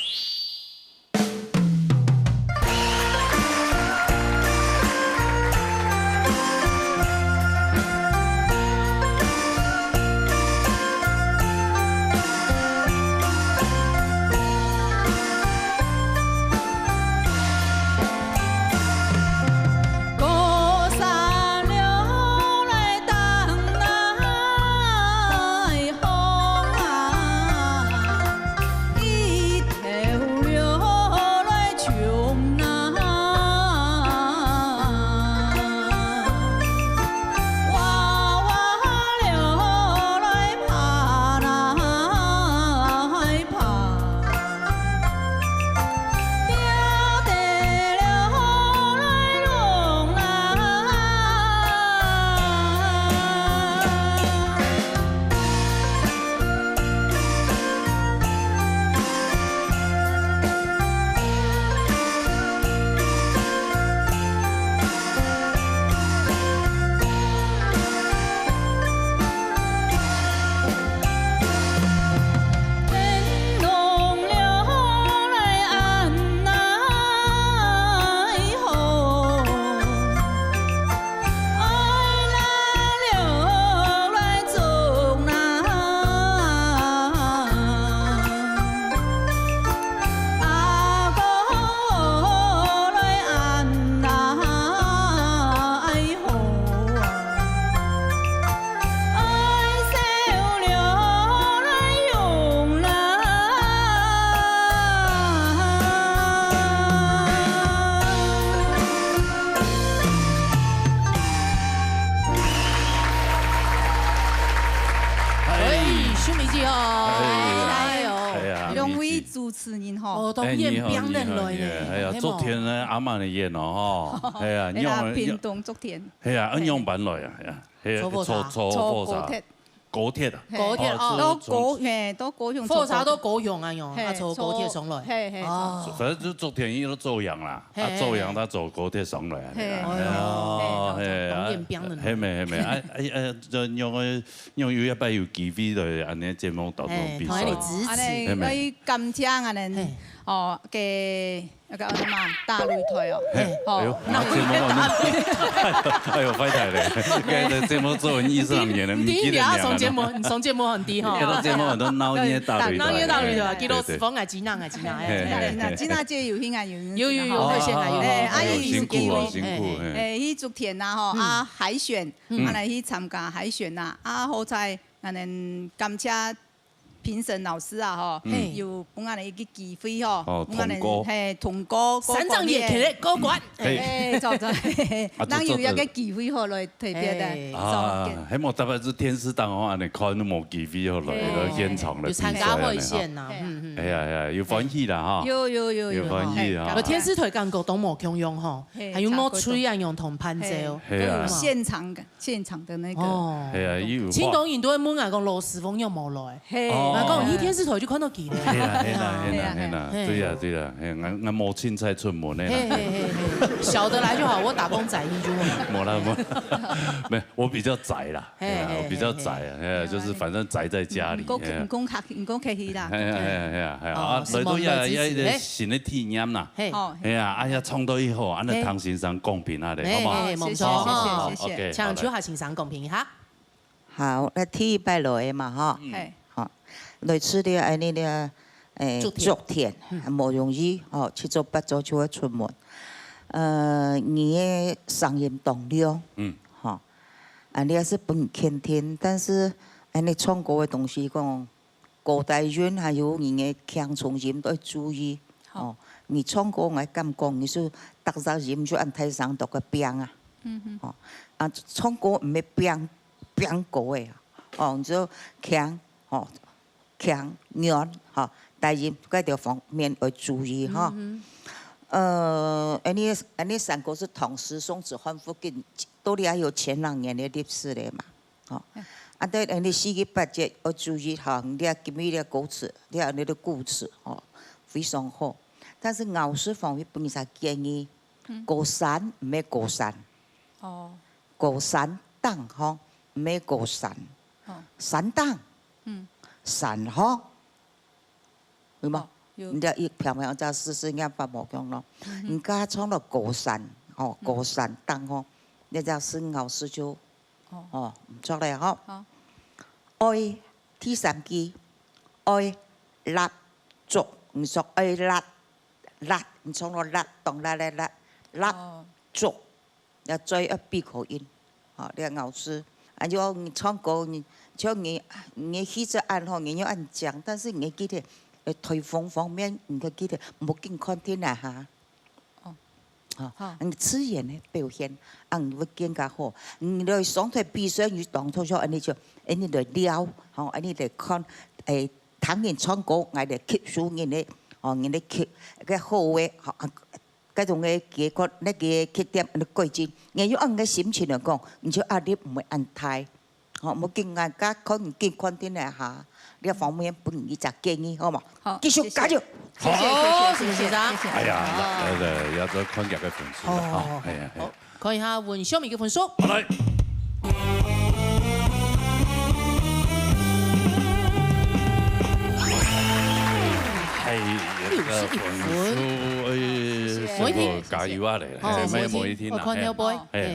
都演表人来的，哎呀，昨天呢阿妈的演哦，哈，哎呀，用屏东昨天，哎呀，按用板来啊，哎呀，搓高铁啊，高铁哦，都高雄，火柴都高雄啊用，啊坐高铁上来，哦，反正就昨天伊都做样啦，啊做样他坐高铁上来，哦，演表人，系咪，就用一摆有机会的安尼节目当中比赛，系咪？佢咁聽啊你，哦嘅。那個什麼大擂台哦，哎呦，快台嘞！今日節目做完20年了，唔記得了。上節目很低哈。今日節目很多鬧嘢大擂台。鬧嘢大擂台，幾多時方係幾難啊？幾難啊！幾難即有興啊有。有那些啊有。阿姨辛苦啊辛苦。去昨天呐吼啊海選，啊來去參加海選呐，啊好彩咱哋感謝。評審老師啊，吼，有幫我哋一個機會吼，通過三張也可以過關，咱有一個機會吼來特別的，希望特別是電視台我哋看都冇機會後來現場嚟比賽，參加會線呐，哎呀，有歡喜啦哈，有歡喜啊，電視台感覺都冇共用吼，還有我吹啊用同伴奏，現場的那個，係啊，有青島人都會問啊講羅時豐有冇來。講伊電視台就看到佢咧，係啦，對啦，我冇凊彩出門咧。小的來就好，我打工仔你就冇啦，沒，我比較宅啦，我比較宅啊，就是反正宅在家裡。唔講客氣啦。係啊，來到也新的體驗啦。係啊，哎呀，創到以後，安尼唐先生公平下嚟，好嘛？冇錯，謝謝。請秋夏先生公平一下。好，那第一擺來嘛，哈。類似啲安尼啲昨天冇容易哦，7早8早就會出門。你嘅聲音動量，哈，安尼也是不肯聽，但是安尼唱歌嘅東西講，古代人还有你的腔重音都要注意哦。你唱歌我敢讲，你说特色音就按台上读个变啊，哦啊唱歌唔係變歌嘅哦，你就腔哦腔軟哈，大音嗰條方面要注意哈。你三個是唐詩宋詞反覆嘅，都係有前兩年嘅歷史嚟嘛，哦。啊，對，你四季八節要注意哈，你要記你的歌詞，你要你的故事哦，非常好。但是咬舌方面，本身建議過山唔係過山，哦，過山當嗬，唔係過山，山當，山嗬，對嗎？你要一漂亮就試試眼發毛講咯，人家唱到過山，哦，過山當嗬，你就是咬舌就。哦，唔錯嚟嗬。愛第三句，愛辣足，唔錯愛辣，唔錯咯辣，當辣嚟辣足，要再一閉口音，好，你咬舌。啊，就你唱歌，你氣質按好，你要按講，但是你記得推風方面，你記得冇見看天啊嚇。你自然的表現，你會更加好。你來上台比賽，你當初咗，你來撩，你來看，聽人唱歌，你來吸收人哋，人哋吸個好嘅，嗰種嘅結果，那個缺點，你改進。你要按個心情嚟講，你就壓力唔會按太，冇見人家可能見看天嚟下，呢方面本你就建議好嘛？好，繼續加油！謝謝學長。哎呀，有咗看劇嘅分數啦，係啊，好，看一下文小明嘅分數。好嚟。係一個分數，師傅加油啊嚟，咩每天啊，係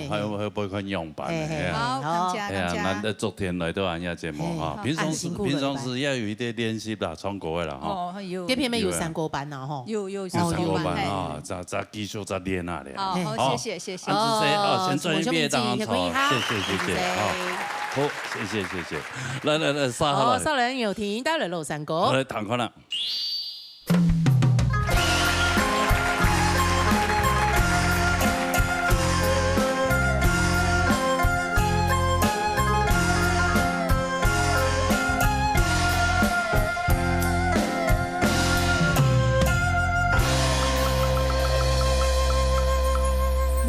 去背佢樣板嘅，好，感謝。難得昨天來到俺家節目哈，平常時要有一點練習啦，唱歌嘅啦哈。哦，有。這片面有3個班啊，吼。有3個班啊，再繼續再練啊嚟。好，謝謝。先專業當場，謝謝，好，謝謝。來，沙好少人有聽到了老三哥。我來彈看啦。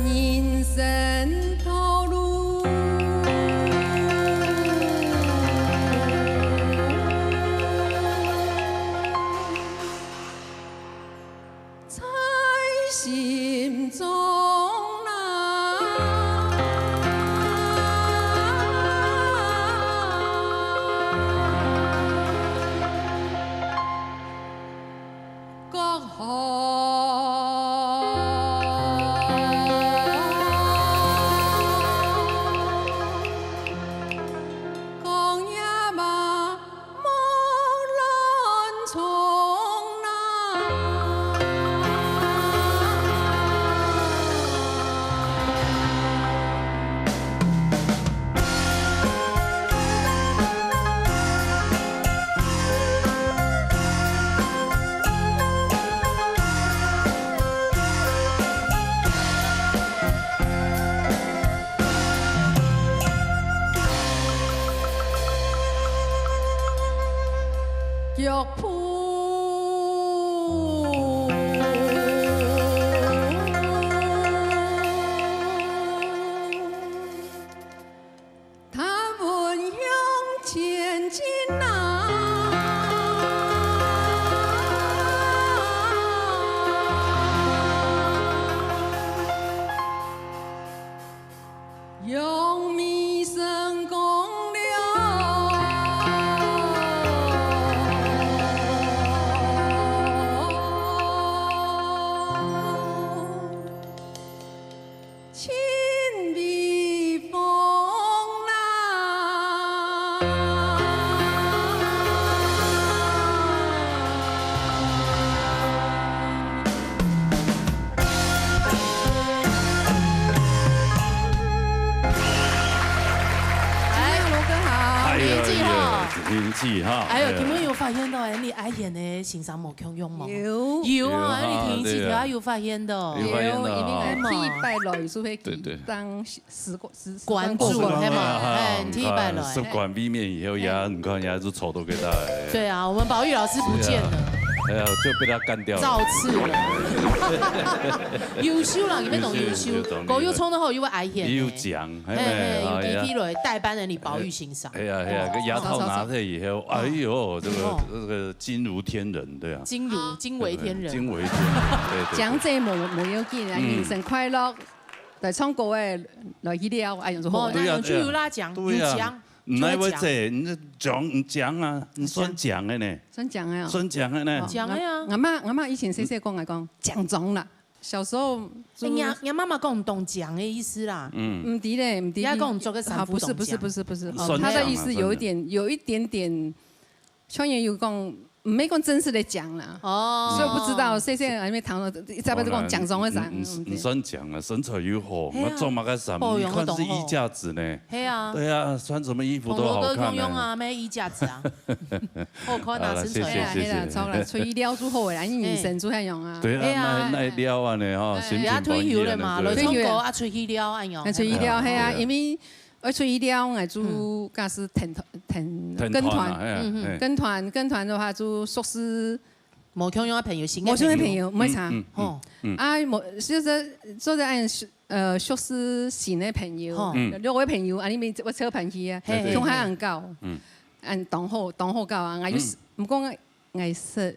人生道路，在心中啊，各好。玉鋪。他們向前進啊，用米生功了。亲笔风啊。天气哈。哎呦，今日有發現到你愛演的欣賞無強用嗎？有啊，你天氣條有發現到。有，因為天拜來，所以當關注係嘛？哎，天拜來。習慣避免以後也唔看也是醜都給他。對啊，我們寶玉老師不見了。哎呀，就被他幹掉了。造次了。優秀啦，你們懂優秀。狗又衝得後又會愛演。有獎，有地梯來代班人你寶玉欣賞。哎呀，個牙套拿出以後，哎呦，這個驚如天人，對啊。驚為天人。驚為天人。講這冇要緊啊，人生快樂，來唱歌誒，來去了，哎呀，就好。對啊，就有啦獎，有獎。唔係為這，你獎啊，你算獎嘅呢？算獎嘅啊？算獎嘅呢？獎嘅啊！我媽以前細細講嚟講獎狀啦，小時候。你媽媽講唔懂獎嘅意思啦。唔啲咧，唔啲。而家講做個三不懂獎。不是，他的意思有一點點，創業有講。沒講真實的獎啦，所以不知道細細喺咩堂度，再不就講獎狀嘅獎。唔算獎啊，身材又好，我做乜個衫？你看是衣架子呢？係啊。對啊，穿什麼衣服都好看。用啊，咩衣架子啊？好看啊，身材啊，係啦，錯啦，吹料做好嘅，人女生做係用啊。對啊，那料啊呢，哈，而家退休了嘛，來中國啊，吹起料哎喲。吹起料係啊，因為。我吹醫療，我做假是跟團的話做碩士，冇強用嘅朋友，冇強嘅朋友唔會差。啊，冇就是做在按碩士型嘅朋友，兩位朋友，啊，你咪我車朋友啊，從海人教，按當好教啊，我有唔講藝術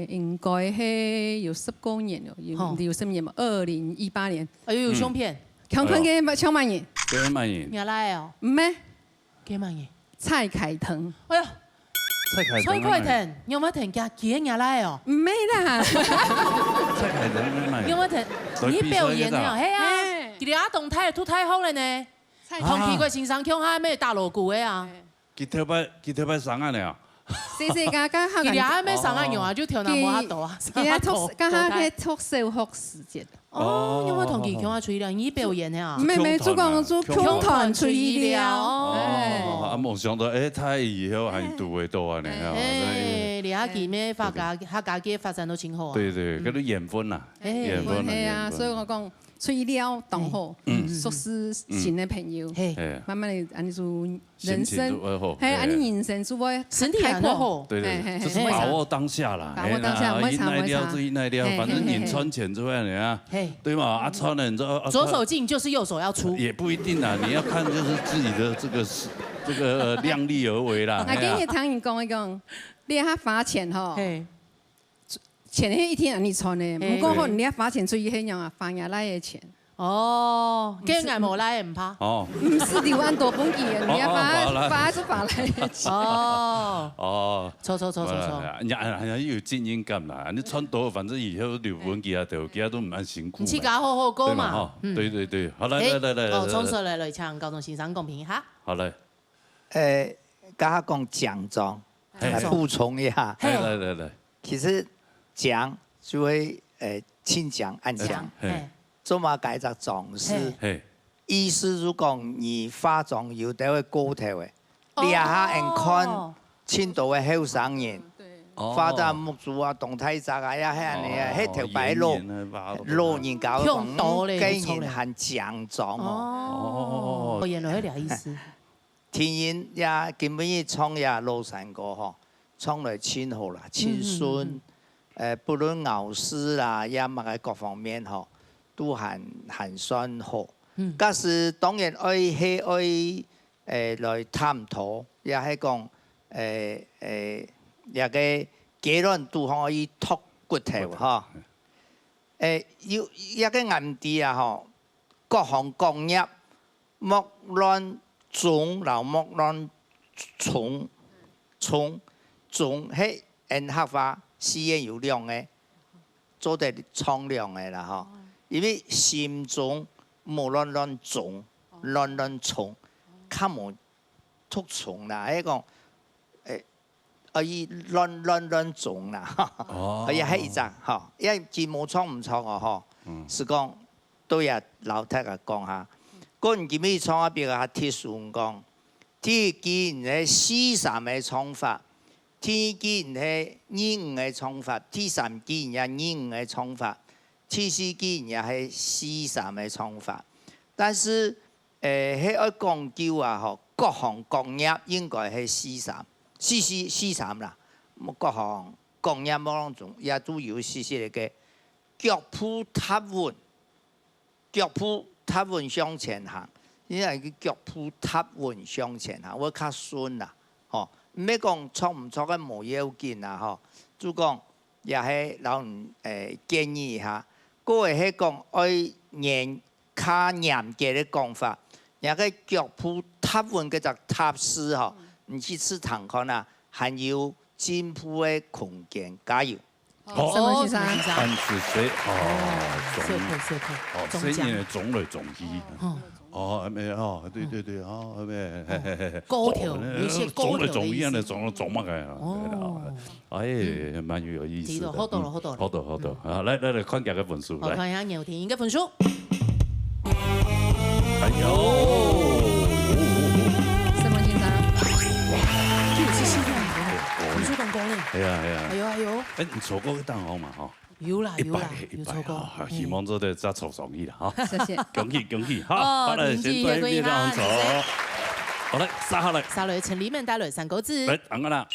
應該係有10多年了，有10年嘛，2018年。哎呦，有相片。強團嘅2萬元。幾萬元？咩來哦？唔係，幾萬元？蔡凱騰。哎呀，蔡凱騰，有冇聽見幾年來哦？唔係啦。蔡凱騰幾萬元？有冇聽？你表演啊？係啊，佢哋阿動態都太好了呢。同奇怪欣賞腔下咩大鑼鼓嘅啊？佢特別上岸了。細家家下。佢哋阿咩上岸用啊？就跳那摩阿斗啊。佢阿托家下嘅托小學時節。哦，有冇同佢強下吹料？你表演啊？唔係做強團吹料。哦，啊冇想到，他以後還讀會多啊呢。你阿佢咩發家嘅發展都挺好啊。對，嗰啲緣分啊，緣分係啊，所以我講吹料當好，熟識新嘅朋友，慢慢嚟按住人生，係按你人生做開身體開闊。對，就是把握當下啦。把握當下，唔會差，反正你穿錢之外，你啊，對嘛？啊穿了，你就左手進就是右手要出。也不一定啊，你要看就是自己的這個量力而為啦。我今日聽你講一講，你下罰錢吼。錢係一天讓你穿的，唔過後你要罰錢出去係樣啊，罰人來嘅錢。哦，驚人冇來唔怕。哦，唔是6萬多公斤，你要罰是罰來嘅錢。哦，錯。人要經驗感啦，你穿多，反正以後留本記啊，掉記啊都唔啱辛苦。唔似搞好高嘛。對，好來。哦，從實來唱高中欣賞公平哈。好來。家講獎狀，來補充一下。來。其實。獎就會請獎按獎，做乜改隻狀師？意思如講你化妝有得會高頭嘅，你下人看青島嘅後生人，化得木竹啊、動態紮啊，一係你啊，迄條白路人搞講，竟然係獎狀哦。原來係呢個意思。天然也根本一唱也老山歌嗬，唱來親好啦，親順。不論咬詩啦、音樂嘅各方面嗬，都很算好。但是當然愛來探討，也係講也個結論都可以托骨頭嗬。要一個暗地啊嗬，各行各業莫論總，然後莫論重係人客化。事業有量嘅，做得蒼亮嘅啦嗬，因為心中無論重，論重，較無突重啦，係講可以論重啦，可以係一隻嗬，因為字冇錯唔錯個嗬，是講都有老太個講下，嗰陣佢咪創一邊個鐵樹講，鐵第既然係四三嘅唱法，第既然係二五嘅唱法，第三既然係二五嘅唱法，第四既然係四三嘅唱法。但是喺愛講究啊，嗬，各行各業應該係四三啦。各行各業當中也都有少少嘅腳步踏穩，腳步踏穩向前行。因為佢腳步踏穩向前行，會較順啦，嗬。唔係講錯唔錯嘅冇要緊啊，嗬。就講也係老人建議一下，嗰個係講愛較嚴格嘅講法，也個腳步踏穩嗰隻踏實嗬，唔似次堂課啦，還有進步嘅空間，加油！好，沈文先生，但是誰中獎，總來總去。哦，咩哦，對，哦咩，高條，有些高條的意思。總乜嘅？哦，哎，蠻有意思。好多了，啊，來，看下個分數。我看下牛婷嘅分數。哎呦，沈文先生，就是分數咁高呢？係啊。哎呦，你錯過一檔好嘛？嗬。有啦，有錯過。希望做得再抽上去啦，哈！謝謝，恭喜，好，好了，先對面讓走。好嘞，殺來，陳立門帶來3個字。來，等我啦。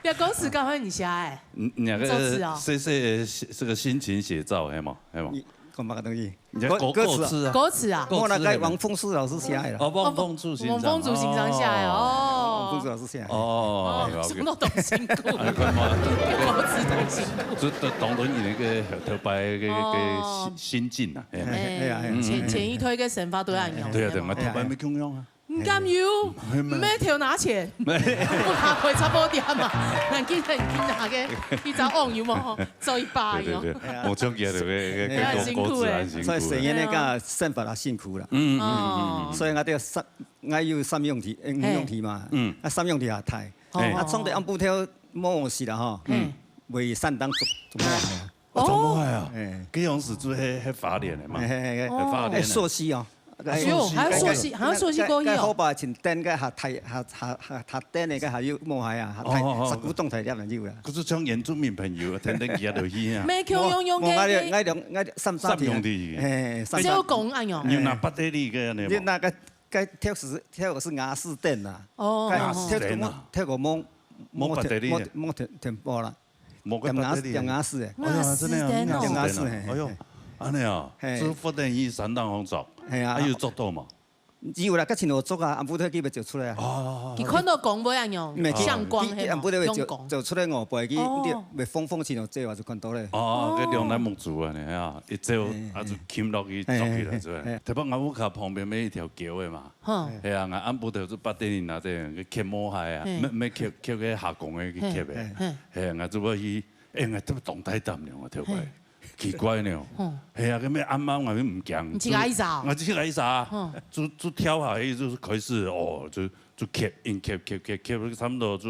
要讲词赶快你写哎，那个这个心情写照，系嘛？干嘛个东西？歌词啊，歌词啊，我那个王凤书老师写的。哦，王凤书先生写的哦。王凤书老师写的。哦，什么都懂辛苦，歌词懂辛苦。就懂得你那个特别个心境啊。前一推个神法都要用。对啊，我特别没空用啊。唔甘要，咩條拿錢？我下回差不多啲嘛，人見下嘅，呢隻昂要麼最霸嘅。我中意嘅辛苦嘅，所以成日呢個生活啊辛苦啦。所以我哋我要三用題，五用題嘛。啊三用題也睇，啊總得按部條模式啦嗬。為善當做咩啊？做咩啊？幾樣事做係法典嘅嘛？係法典。溯溪哦。還要溯溪，還要溯溪過去哦。好把前燈嘅下睇下燈嘅下要摸下啊，睇十股動態入嚟要啊。嗰種原住民朋友天天記喺度去啊。咩叫用嘅？我三用的，只有講按用。你拿八地里嘅你？你那個跳是雅士燈啊。哦，雅士燈啊。跳個摸八地里。摸田波啦。摸個八地里。雅士嘅。哎呀，真係啊，雅士。哎呦，安尼啊，做福建醫山當紅作。係啊，要做到嘛？有啦，甲亲像做啊，暗晡头去要照出来啊。哦。佢看到光尾啊樣，相光係暗晡頭就出來5倍，佢咪風親像這話就看到咧。哦，佢用咱木竹啊，你啊，一走啊就冚落去捉起來出來。特別我家旁邊咪一條橋嘅嘛，係啊，我暗晡頭就8點那啲，佢吸毛蟹啊，咩吸嘅下降嘅去吸嘅，係啊，我就要去，我都動態淡了，我條牌。奇怪呢，係啊，咁咩啱啱我唔驚，我去挨殺，就跳下去就開始哦，就吸，差唔多就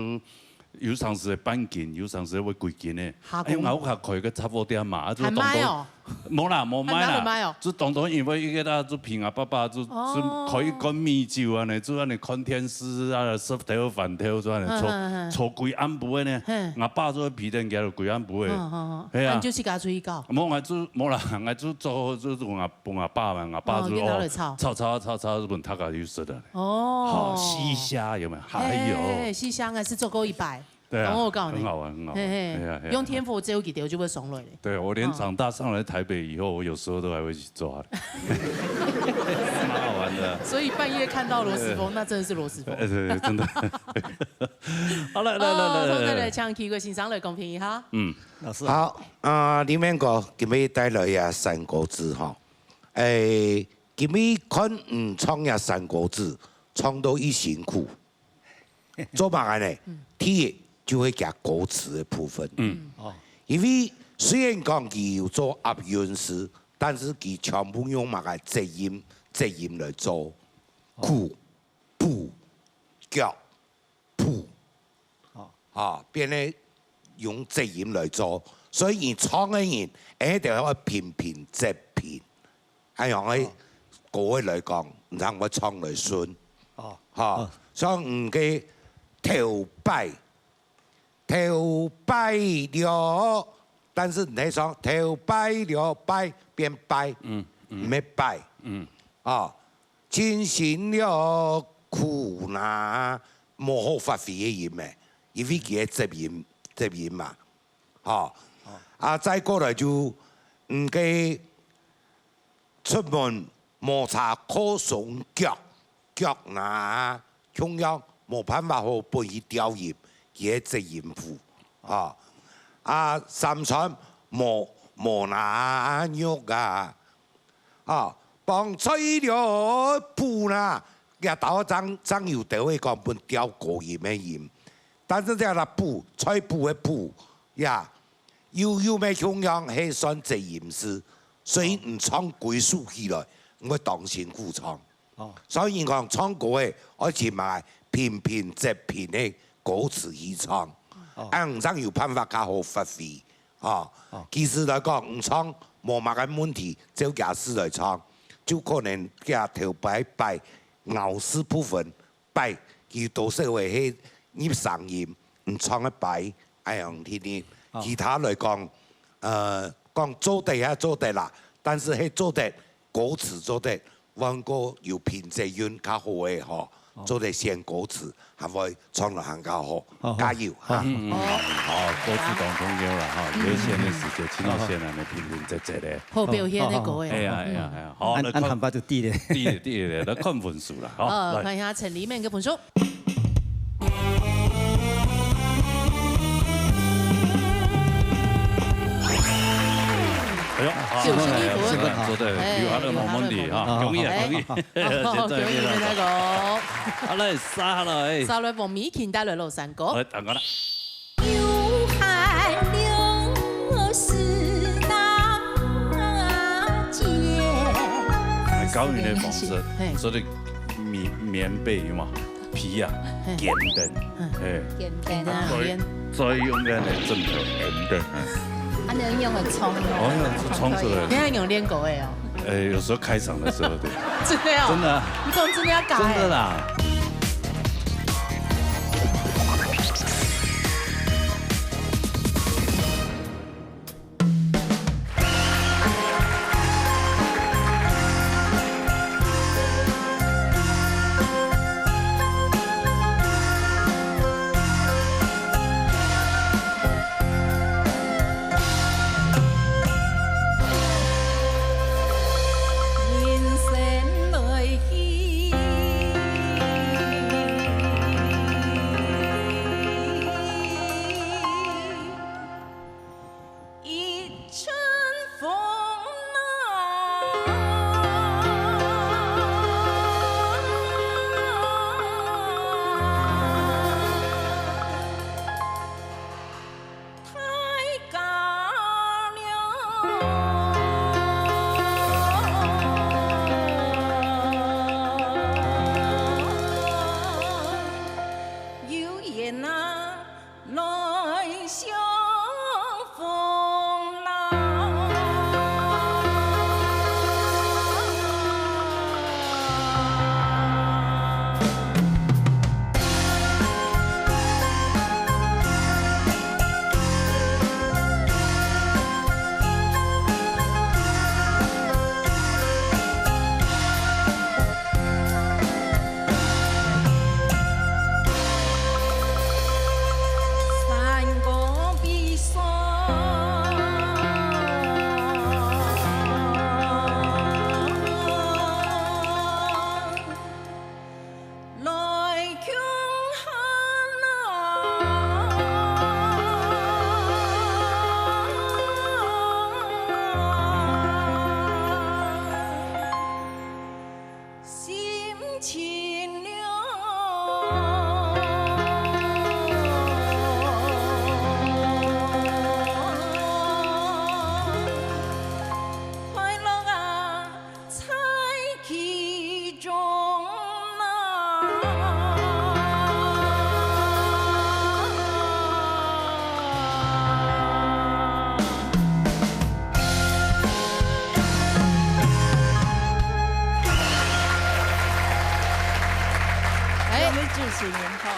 有陣時半斤，有陣時會幾斤呢。因為我下開個差不多點嘛，就當當冇啦，冇買啦，就當當因為一個就平啊爸爸就可以講米酒啊，呢就安尼看電視啊，濕頭飯頭就安尼搓幾暗晡呢，我爸做皮蛋嘅就幾暗晡嘅，係啊。就是家水搞。冇我做冇啦，我做我幫我爸嘛，我爸就炒本他家就識得。哦。西蝦有沒有？還有。西蝦我是做過100。對啊，我告訴你，很好玩，很好玩。用天賦只有幾條就會爽落嚟。對，我連長大上來台北以後，我有時候都還會去抓的，蠻好玩的。所以半夜看到羅斯峰，那真的是羅斯峰。對，真的。好來，來，唱 K 個欣賞來公平一下。老師好。裡面個今日帶來呀《三國志》哈，今日看創呀《三國志》，創到一辛苦，做乜嘢呢？第一。就會加歌詞的部分，因為雖然講佢有做押韻詩，但是佢全部用乜個節音來做，酷、步、腳、譜，變咧用節音來做，所以唱嘅人一定要平平仄平，係用喺歌嚟講，唔通我唱嚟順，所以唔嘅頭擺。頭擺了，但是你講頭擺了擺變擺，咩擺？進行了苦難，冇好發揮嘅音嘅，因為佢係節音嘛，再過來就唔嘅出門摩擦可送腳嗱，中央冇辦法好背去調音。嘢節音符三川磨那肉幫吹了譜啦，日頭張有地位講本調高音嘅音，但是這個譜吹譜嘅譜呀，有咩中央係算節音師，所以唔唱歸屬起來，我當先鼓唱，所以講唱歌嘅我前埋平平仄平嘅。歌詞去唱，唔唱有辦法較好發揮。其實來講，唔唱冇乜個問題，只要假使來唱，就可能加頭擺咬絲部分擺，佢到時會係入聲音，唔唱一擺，樣啲。其他來講，講做得係做得啦，但是係做得歌詞做得，揾個有品質韻較好嘅嗬。做得先歌詞，係會唱得很較好，加油嚇！歌詞當中有啦嚇，有限嘅時間，請到先啊，你平平仄仄咧。好表現嘅歌嘅。係啊，好，按看法就低咧，嚟看分數啦。好，看下陳裡面嘅分數。哎呦，做得有下都冇問題嚇，容易。好嚟，沙來。沙來黃美琪帶來《老山歌》。好，等我啦。有海流是大姐。係教育嘅方式，所以棉被嘛，皮啊，簡單，再用嘅嚟枕頭簡單。他能用的冲哦，冲出來。你還用練過的哦？有時候開場的時候，對。真的哦？真的。你講真的要改？真的啦。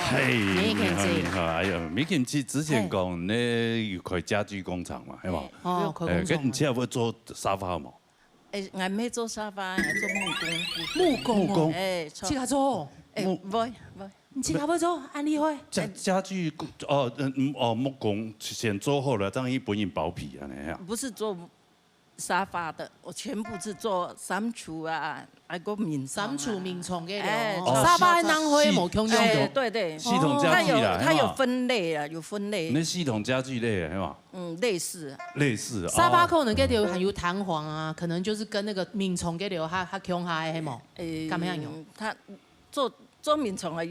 嘿，你好，哎呀，米김치之前讲你有开家具工厂嘛，系嘛？哦，开工厂。你之后会做沙发冇？我没做沙发，做木工。木工。自己做。唔，你自己会做，安利会。家具木工先做好了，当一本人包皮啊，那样。不是做沙发的，我全部是做三厨啊，还个面三厨面床嘅沙发能会冇共用。对。系统家具啦，它有分类啊，有分类。那系统家具类系嘛？类似。类似。沙发可能嗰条很有弹簧啊，可能就是跟那个面床嗰条它强下系冇？咁樣用。它做面床係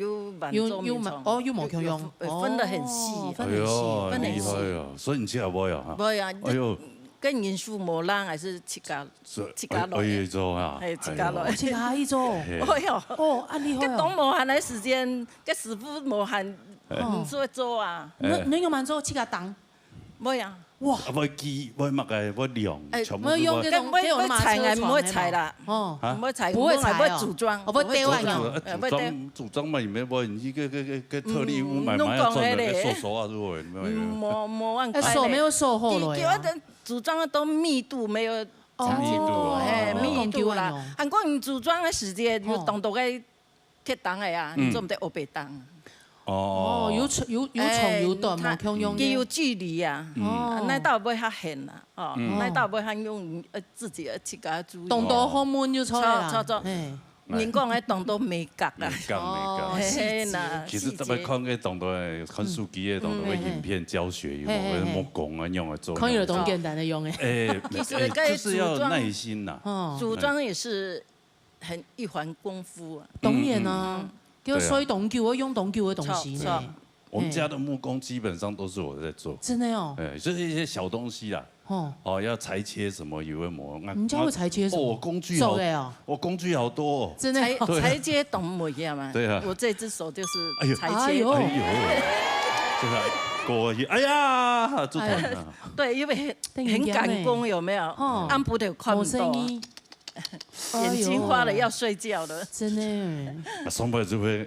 要做面床，要冇共用，分得很細，分得很細，厲害啊！所以你自己冇呀？冇呀，哎呦，跟人數冇人還是自家來。可以做啊？係自家來，自家可以做。哎呦，啊厲害！跟董無限嘅時間，跟師傅無限，唔識做啊。你用慢做自家當？冇呀。哇！我機我乜嘅我量，全部我用嗰種踩係唔會踩啦，唔會踩，不會組裝，我不會丟啊用。組裝嘛，唔係你個特例屋買要裝嘅手手啊，如果冇按。手沒有手好了呀。組裝都密度沒有。密度啦。韓國人組裝嘅時間要動到嘅鐵檔嘅啊，做唔得歐北檔。哦，有長有短嘛，共用嘅。要距離啊，那倒不會較遠啦，那倒不會較用自己自家煮。動到後門就出來啦。錯。人講嘅動到美角啊。係啦。其實特別看嘅動到看手機嘅動到嘅影片教學有冇木工啊用嚟做。看有種簡單的用誒。就是要耐心呐。組裝也是很一環功夫啊。當然啊。叫水董橋，我用董橋嘅東西呢。我們家的木工基本上都是我在做。真的哦。就是一些小東西啦。要裁切什麼有會磨。你家會裁切什麼？我工具好。我工具好多。真的。裁切懂唔一樣嘛？對啊。我這隻手就是裁切。這個過去，哎呀，做斷了。對，因為很趕工，有沒有？按部就看不到。眼睛花了要睡覺了，真的。上班就會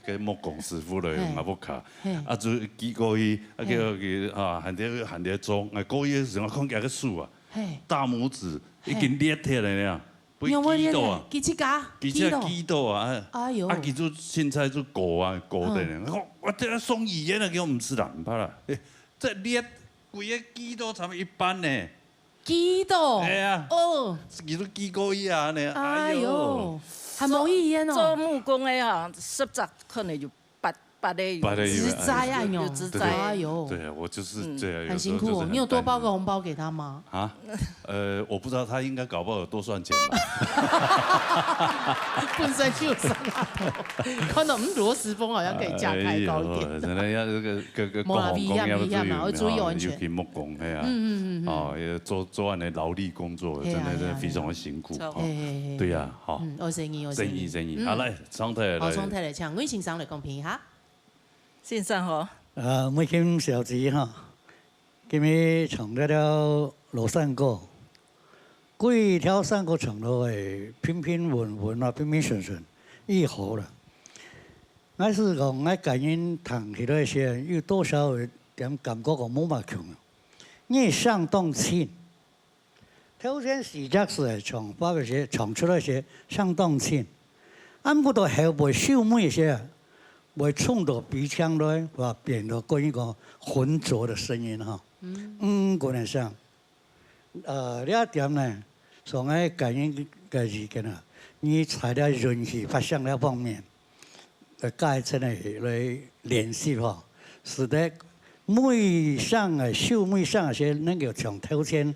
個木工師傅來用木卡，就幾個月，叫佢行啲裝，個月時我看見個樹啊，大拇指已經裂開了呢，被擊到啊，擊到啊，佢就現在就割的呢，我這送醫院了，叫我唔知啦，唔怕啦，這裂規個擊到差不多一半呢。幾多？係啊，幾多幾個月啊？你哎呦，係冇醫院哦。做木工嘅啊，10可能就8個月。職災啊，有職災。哎呦，對啊，我就是這樣。很辛苦，你有多包個紅包給他嗎？啊，我不知道，他應該搞不好有多算錢吧。本身就有沙拉頭，可能螺絲風好像可以價開高一點。真係要個國防工要注意安全，尤其木工係啊，做完的勞力工作，真的非常的辛苦。對呀，好。我生意。好來，桑太來。桑太來唱，我先生嚟講評下。先生好。每間小子哈，今日唱了羅山歌，幾條山歌唱落嚟平平穩穩啊，平平順順，以後啦。我是講我感應彈起來些有多少點感覺個冇乜強，你上動情。頭先時則是唱，包括些唱出來些上動情，按不到後背秀美些。會衝到鼻腔來，話變到嗰一個渾濁的聲音哈。個人上，呢一點呢，從我感應嘅意見啊，你在啲人氣發聲呢方面，加出嚟來聯繫哈，使得美上啊、秀美上啊些能夠從頭先，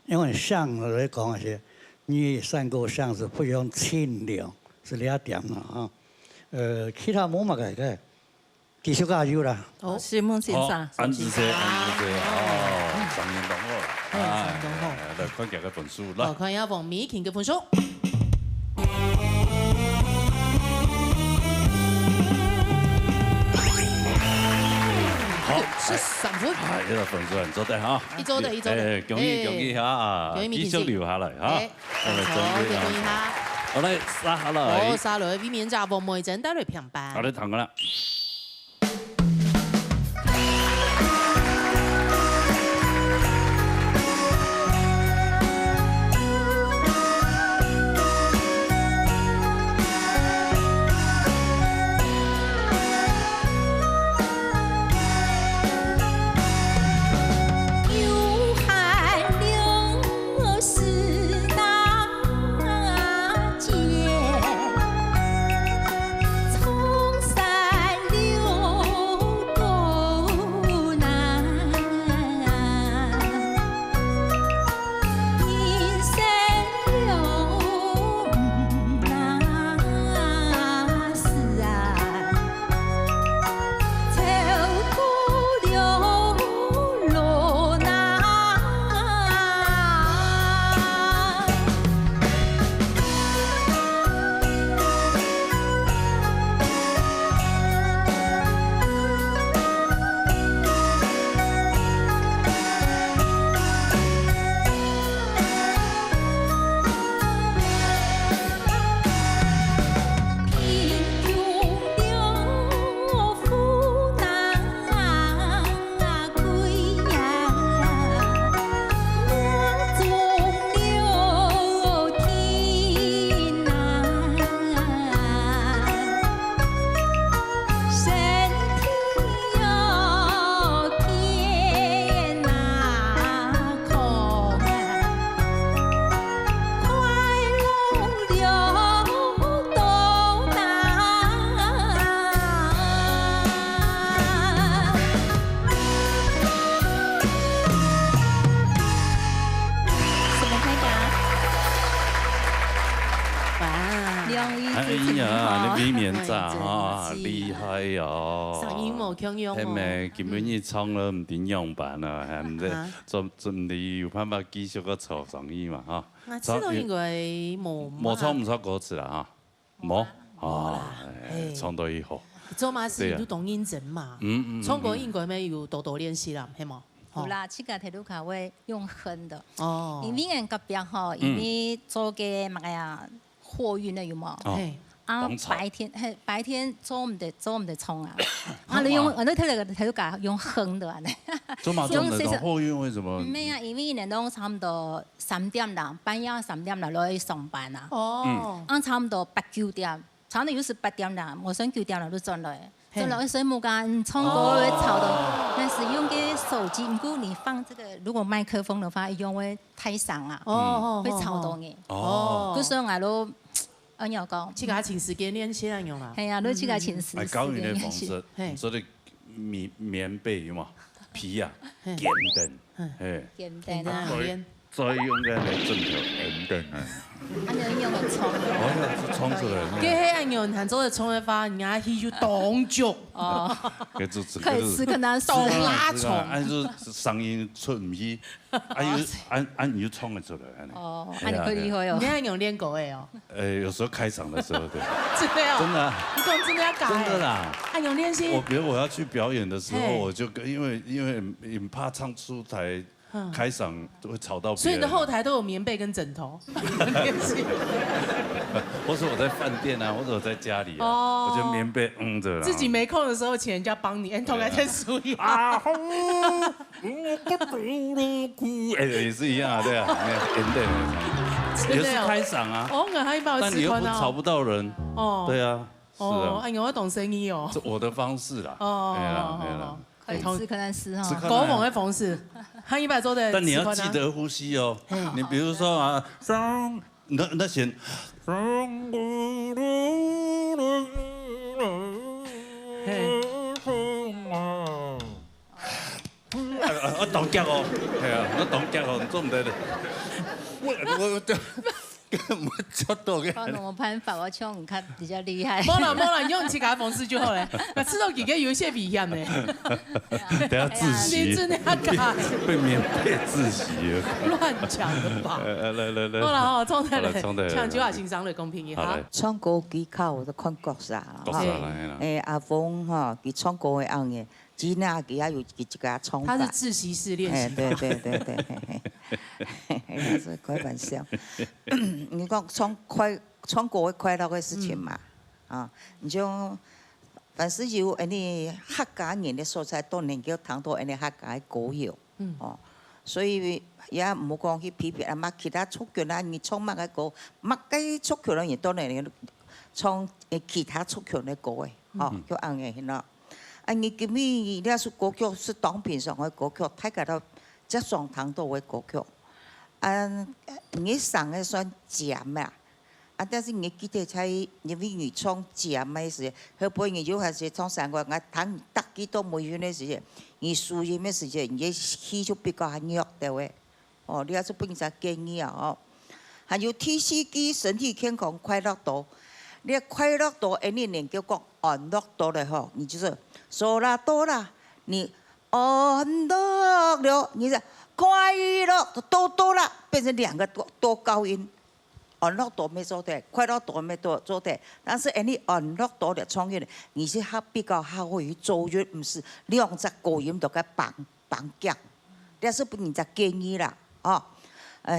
因為上來講些，你山歌上是非常清涼，是呢一點啦哈。其他冇乜嘅，繼續加油啦！好，謝夢先生，安子姐，上年同學啦，嚟看下個分數啦。好，看下黃美琴嘅分數。好，13分。係呢個分數很做得嚇。一組的。恭喜嚇，繼續留下來嚇。好，恭喜下。好嚟，沙下來。好，沙來，俾面就黃梅珍帶來平板。好嚟，彈㗎啦。哎呀，你比面炸啊，厉害呀！嗓音冇強用係咪？根本你唱了唔點樣辦啊？係唔得，真你有辦法繼續個唱生意嘛？嚇！那這都應該冇唱唔出歌詞啦嚇，冇啊，唱到以後。做嘛是都懂音準嘛？唱歌應該咩要多多練習啦，係冇？有啦，這個睇到佢會用哼的。哦。因為隔壁吼，因為做嘅乜呀？貨運的有冇？啊，白天做唔得衝啊！啊，你用我都睇到㗎，用哼的啊！做嘛做唔得貨運為什麼？咩啊？因為人都差唔多3點啦，半夜3點啦落去上班啊。哦。啊，差唔多8、9點，差唔多有時8點啦，我想9點啦都轉來。轉來所以冇間唱歌會吵到，但是用嘅手機，如果你放這個，如果麥克風的話，用會太響啊，會吵到嘅。哦。咁所以我都。我有講，去甲請時間練習用啦。係啊，你去甲請時間練習。教你的方式，做啲棉被有冇？皮啊，簡單，簡單。再用嘅嚟枕頭，簡單啊。按照用嚟衝。我衝出來。佢係按用彈奏嘅衝嘅話，人家佢就動腳。哦。可以試，可能動拉衝。按住聲音出唔去，按要衝嘅出來。哦，按你可以厲害哦。你按用練過嘅哦。有時候開場的時候對。真的哦。真的。你講真的要改。真的啦。按用練習。比如我要去表演的時候，我就因為怕唱出台。開嗓會吵到別人，所以你的後台都有棉被跟枕頭。或者我在飯店啊，或者我在家裡啊，我就棉被着。自己沒空的時候，請人家幫你，頭還在梳理。啊，也是一樣啊，對啊，也是開嗓啊。哦，我還以為但你又吵不到人。哦，對啊，是啊。哎呀，我懂聲音哦。是我的方式啦。哦，沒啦沒啦。可能是哈。高猛的方式。他一般做的，但你要記得呼吸哦。你比如說啊，那先，我動腳哦，係啊，我動腳哦，做唔得的。唔出到嘅。可能我辦法，我唱唔較比較厲害。冇啦，用其他方式就好咧。那吃到幾個有一些危險呢。等下自習。你真的要改。被免費自習。亂講的吧。來。好啦，哦，唱得唱就要欣賞嚟公平一下。唱歌技巧我都看國煞啦。國煞啦。阿峰哈，佢唱歌嘅樣嘅，只那佢也有佢一個唱法。他是自習室練習。對。是開玩笑。你講唱歌會快樂嘅事情嘛？啊，你就凡是有你客家人嘅所在，都能夠談到你客家嘅歌謠。哦，所以也唔好講去批評啊，乜其他族群啊，你唱乜嘅歌，乜嘅族群嘅人都能唱其他族群嘅歌嘅，哦，叫啱嘅係啦。啊，你今日呢首歌曲是當平常嘅歌曲，睇下到即上堂到嘅歌曲。你唱嘅算鹹啊，但是你記得在因為你唱鹹嘅時，後背你就係唱三個，我彈得幾多每樣嘅時，你輸音嘅時，你氣就比較弱啲嘅。哦，你還是不應該建議啊！哦，還有提示機身體健康快樂多，你快樂多，你能夠講安樂多咧嗬，你就是說啦多啦，你安樂了，你就。快樂多啦，變成兩個多高音，安樂多沒做的，快樂多沒做的。但是你安樂多的唱音，你是比較好於做樂，唔是兩隻高音都該綁腳。這是不人家建議啦，哦，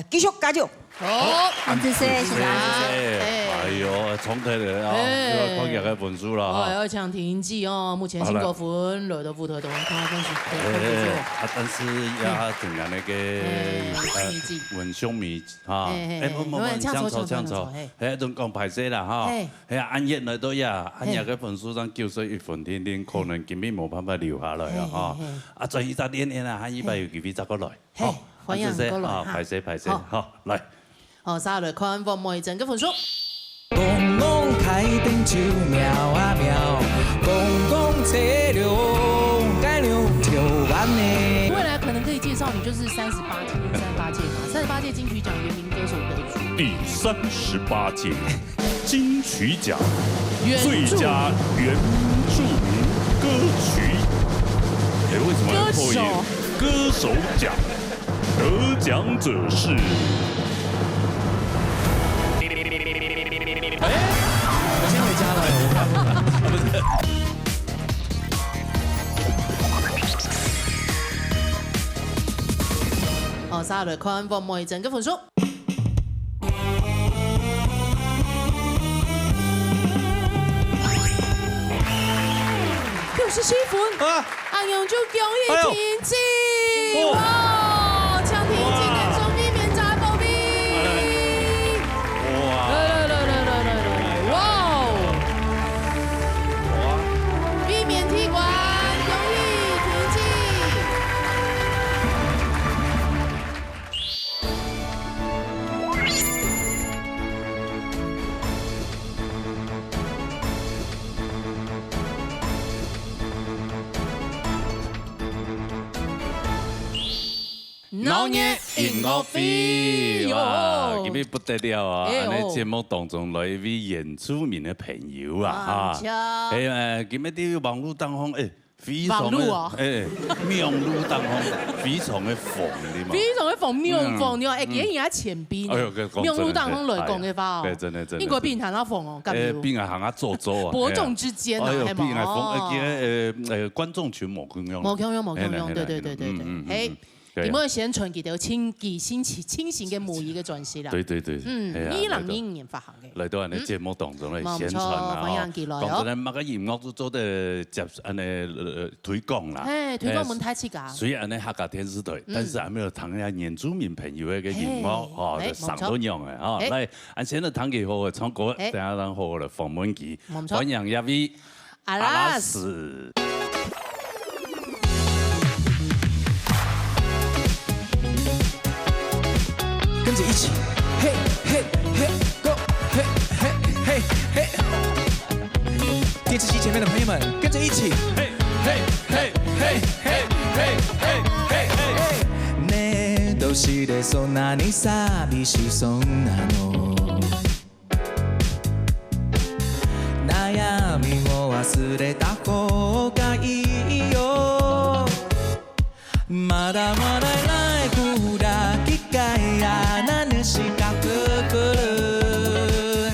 繼續加油。好，謝謝。哎呦，重睇嚟啊！今日嘅本書啦嚇。要唱聽記哦，目前新歌分來到舞台度，看分數。但是也仲有那個文胸迷嚇，唔唱錯，係仲講排泄啦嚇，係按日來到呀，按日嘅分數上叫咗一份天天，可能今日冇辦法留下來啊嚇。啊，再一陣練啊，下一擺又幾邊走過來，好，歡迎過來排泄，好嚟。好，沙來看黃梅鎮嘅分數。开灯就喵啊喵，公共车流该流就完呢。未来可能可以介绍你就是38届嘛，38届金曲奖原名歌手得主。第38届金曲奖最佳原住民歌曲。哎，为什么要破音？歌手奖得奖者是。我先回家了。不是。哦，沙雷宽放莫一整个分数。67分，阿勇就恭喜婷姐，哇，抢婷姐的兄弟免砸保庇，哇，避免踢馆，恭喜婷姐。老年音乐会哇，今日不得了啊！安尼节目当中来一位原住民的朋友啊，今日啲网络当中非常的网络当中非常的疯的嘛，非常的疯，疯你话给人家前边，网络当中来讲嘅话哦，真的，英国变行啊疯哦，变行啊做啊，伯仲之间啊，系变系疯，观众群冇共用，对。你们宣传记得清醒嘅每一个专辑啦。对，伊2005年发行嘅。嚟到人哋節目當中嚟宣傳啊，講真，乜個音樂都做得接安尼推廣啦。推廣門太刺㗎。雖然呢客家電視台，但是還沒有談下原住民朋友嘅音樂哦，上到樣嘅哦。嚟，按現在談幾好嘅唱歌，等下讓好嘅訪問佢，歡迎一位阿拉斯。跟着一起，嘿嘿嘿 ，Go， 嘿嘿嘿嘿。电视机前面的朋友们，跟着一起，嘿嘿嘿嘿嘿嘿嘿嘿嘿。ねどうしてそんなに寂しそうなの？悩みを忘れた方がいいよ。まだまだライフだ機会やしかくくる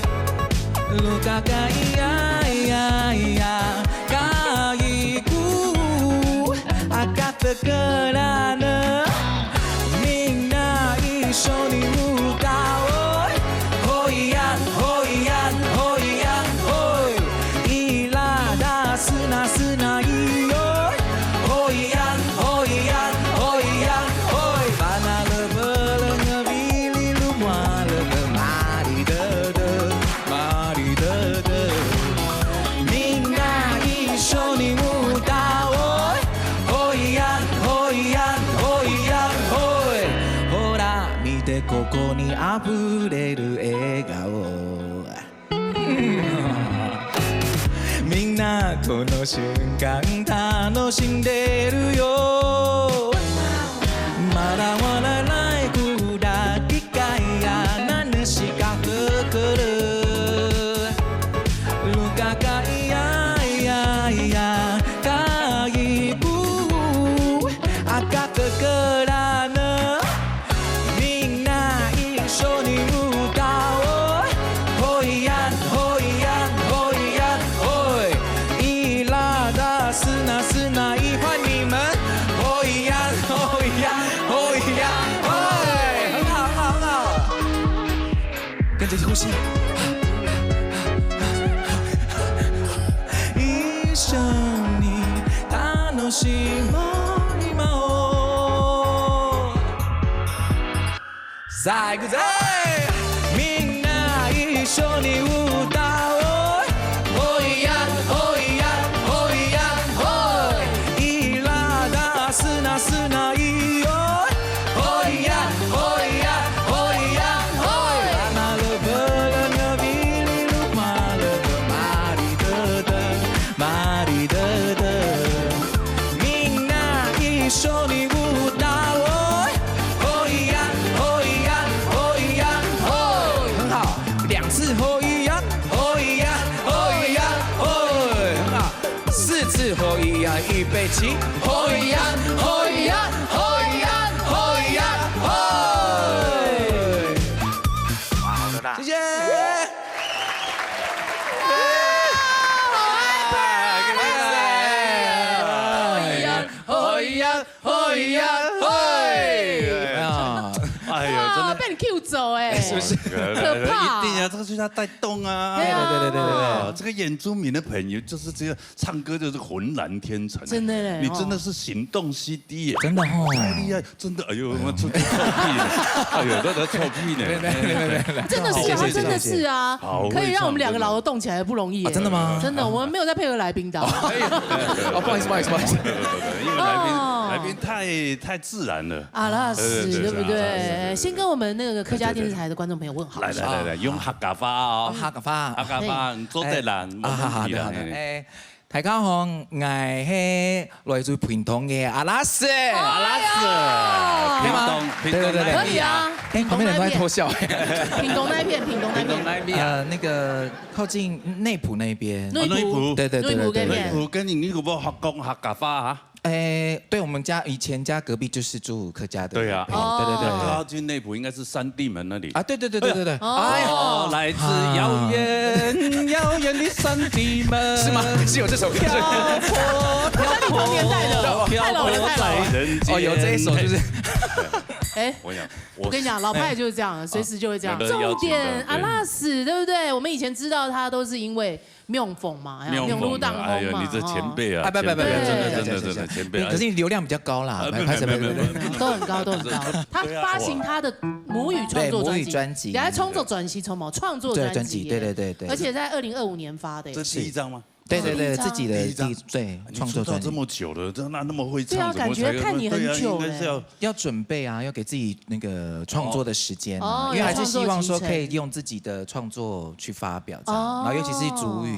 lu kakak iya kayiku agak terkenal minna 一緒に歌おうほいやんほいやんほいやんほいいらだすなすないよほいやんほいやんほいやんほいバナルブルンここに溢れる笑顔みんなこの瞬間楽しんでるよまだまだライブだ機会や何しかくるルカカイヤイヤイヤカイブ赤くくらぬ呼吸一緒に楽しもう今をさあ行くぜみんな一緒に歌おうほいやんほいやんほいやんほいいらだすなすないよほいやんほいやんほいやんほい次好一样，好一样，好一样，好，4次好一样，预备起，好一样，好一样，好一样，好一样，哇，好的啦，谢谢。被你 Q 走哎，是不是？可怕！一定啊，这个是他带动啊。对。这个原住民的朋友就是这样，唱歌就是浑然天成。真的嘞，你真的是行动 CD 耶，真的哦，太厉害，真的。哎呦，我出臭屁了，哎呦，这臭屁呢。真的是啊，他真的是啊，可以让我们2个老的动起来不容易。真的吗？真的，我们没有在配合来宾的。哦，不好意思，不好意思，不好意思。因为来宾太自然了。阿拉斯，对不对？先跟我们那个客家电视台的观众朋友问好。来，用客家话哦，客家話，做得啦，冇問題啦。大家好，我係來自屏東嘅阿拉斯。屏東可以啊。旁邊人都在偷笑。屏東那邊。那個靠近內埔那邊。內埔。對。內埔跟你如果講客家話啊？對，我們家以前家隔壁就是住客家的。對啊，對。靠近內埔應該是三地門那裡。啊，對。哦，來自遙遠的三地門。是嗎？是有這首歌。漂泊年代的，太老了。哦，有這一首就是。哎，我跟你講，老派就是這樣，隨時就會這樣。重點阿拉斯，對不對？我們以前知道他都是因為廟鳳嘛，廟路當空嘛。哎呀，你這前輩啊！不，真的前輩。可是你流量比較高啦，都很高。他發行他的母語創作專輯，然後創作專輯，創作專輯，對。而且在2025年發的。這第一張嗎？對，自己的創作專輯。這麼久了，那麼會唱，對啊，感覺看你很久了。要準備啊，要給自己那個創作的時間啊，因為還是希望說可以用自己的創作去發表，這樣。然後尤其是族語，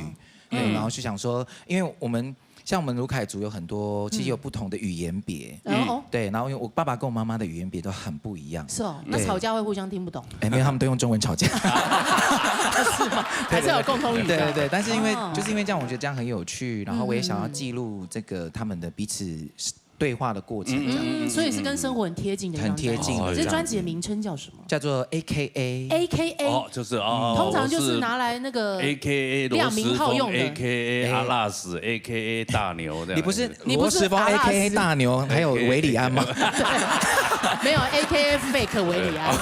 對，然後就想說，因為我們像我們魯凱族有很多，其實有不同的語言別，對，然後因為我爸爸跟我媽媽的語言別都很不一樣。是哦，那吵架會互相聽不懂？沒有，他們都用中文吵架。是嗎？還是有共同語？對，但是因為就是因為這樣，我覺得這樣很有趣，然後我也想要記錄這個他們的彼此對話的過程，這樣。所以是跟生活很貼近的。很貼近。這專輯的名稱叫什麼？叫做 AKA。AKA。哦，就是哦。通常就是拿來那個 AKA 亮名號用的。AKA 阿拉斯 ，AKA 大牛這樣。你不是 AKA 大牛，還有韋禮安嗎？沒有 AKA fake 韋禮安，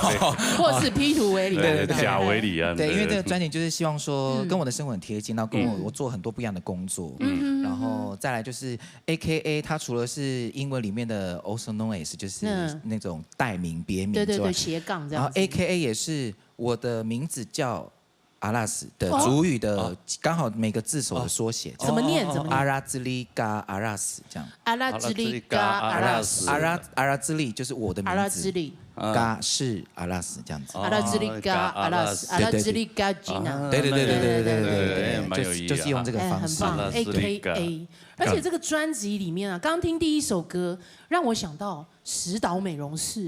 或是 P 圖韋禮安，假韋禮安。對，因為這個專輯就是希望說跟我的生活很貼近，然後跟我做很多不一樣的工作，然後再來就是 AKA，它除了是英文裡面的 also known as 就是那種代名別名之外，斜槓這樣。然後 AKA 也是我的名字叫阿拉斯的族語的，剛好每個字首的縮寫。怎麼念？阿拉茲利嘎阿拉斯這樣。阿拉茲利嘎阿拉斯。阿拉茲利就是我的名字。阿拉茲利。嘎是阿拉斯這樣子。阿拉茲利嘎阿拉斯。阿拉茲利嘎吉娜。對，就是用這個方式。很棒 ，AKA。而且這個專輯裡面啊，剛聽第一首歌，讓我想到石島美容室，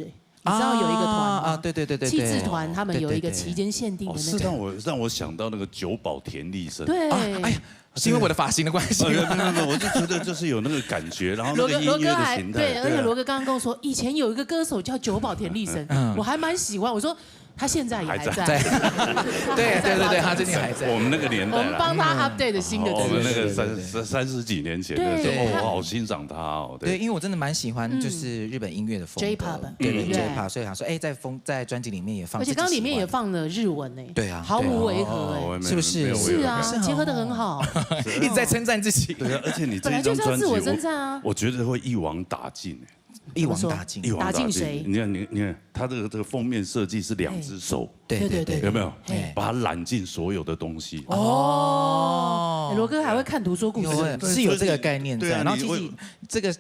你知道有一個團嗎？對，氣質團他們有一個期間限定的那個。讓我想到那個久保田利伸。對，哎呀，是因為我的髮型的關係。沒有，我就覺得就是有那個感覺，然後那個音樂的形態。對，而且羅哥剛剛跟我說，以前有一個歌手叫久保田利伸，我還蠻喜歡。我說。他現在也還在，對，他最近還在。我們那個年代，我們幫他 update 新的。我們那個30幾年前的時候，我好欣賞他哦。對，因為我真的蠻喜歡就是日本音樂的風格 J-pop， 對 J-pop， 所以想說，哎，在專輯裡面也放。而且剛剛裡面也放了日文呢。對啊，毫無違和，是不是？是啊，結合得很好。一直在稱讚自己。對啊，而且你這張專輯，本來就是要自我稱讚啊。我覺得會一網打盡。一網打盡，打盡誰？你看，他這個封面設計是2隻手，對，有沒有？把它攬進所有的東西。哦，罗哥还会看图说故事，是有这个概念在。然后其实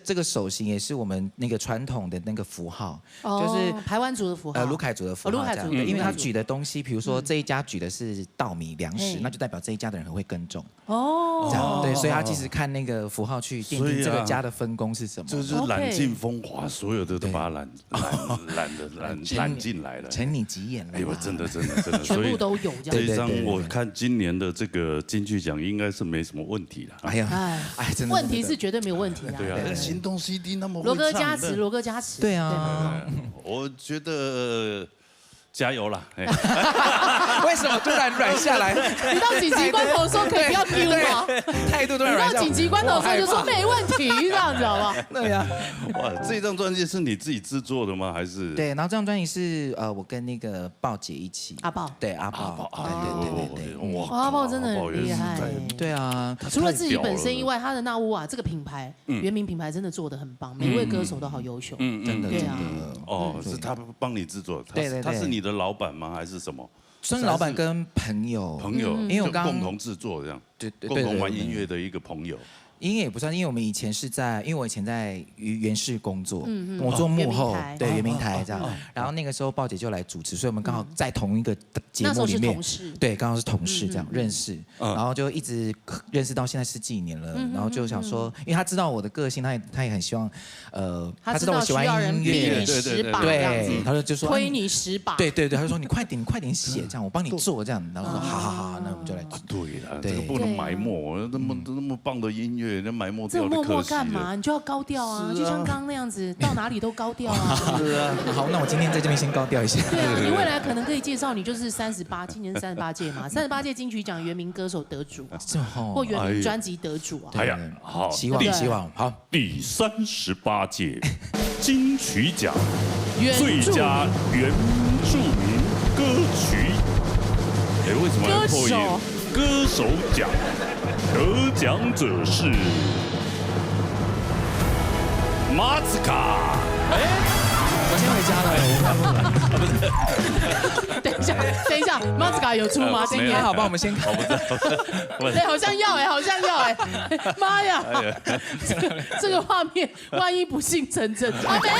这个手型也是我们那个传统的那个符号，就是排湾族的符号，卢凯族的符号这样。因为他举的东西，比如说这一家举的是稻米粮食，那就代表这一家的人很会耕种。哦，这样对，所以他其实看那个符号去奠定这个家的分工是什么。就是揽尽风华，所有的都把它揽进来了，承你吉言了。哎呦，真的，全部都有这样。这一张我看今年的这个金曲奖应该是没什么问题了。哎呀，真的。问题是绝对没有问题的。对啊，行动 CD 那么罗哥加持，罗哥加持。对啊，我觉得。加油啦！为什么突然软下来？你到紧急关头说可以不要丢吗？态度突然软下来。你到紧急关头说就说没问题，这样子好不好？对呀。哇，这张专辑是你自己制作的吗？还是？对，然后这张专辑是我跟那个豹姐一起。阿豹。对，阿豹。对。哇，阿豹真的很厉害。对啊。除了自己本身以外，他的那乌啊这个品牌，原名品牌真的做得很棒，每一位歌手都好优秀。真的。对啊。哦，是他帮你制作，他是你的老板吗？还是什么？算是老板跟朋友，因为我刚共同制作这样，对，共同玩音乐的一个朋友。音乐也不算，因为我们以前是在，因为我以前在原视工作，我做幕后，对，圆明台这样。然后那个时候豹姐就来主持，所以我们刚好在同一个节目里面，对，刚好是同事这样认识，然后就一直认识到现在10几年了。然后就想说，因为他知道我的个性，他也很希望，他知道我喜欢音乐，对，他就说推你10把，对，他就说你快点写这样，我帮你做这样。然后说好，那我们就来做。对了，这个不能埋没，那么棒的音乐。人家埋没掉的可惜了。这默默干嘛？你就要高调啊，就像刚刚那样子，到哪里都高调啊。是啊。好，那我今天在这边先高调一下。对啊，你未来可能可以介绍你就是今年38届嘛，38届金曲奖原名歌手得主，或原名专辑得主啊。哎呀，好，希望好。第38届金曲奖最佳原住民歌曲。哎，为什么要破音？歌手奖。得奖者是马兹卡。我先回家了。等一下，马兹卡有出吗？今天好，帮我们先考。对，好像要哎，妈呀！这个画面，万一不幸成真啊，没有。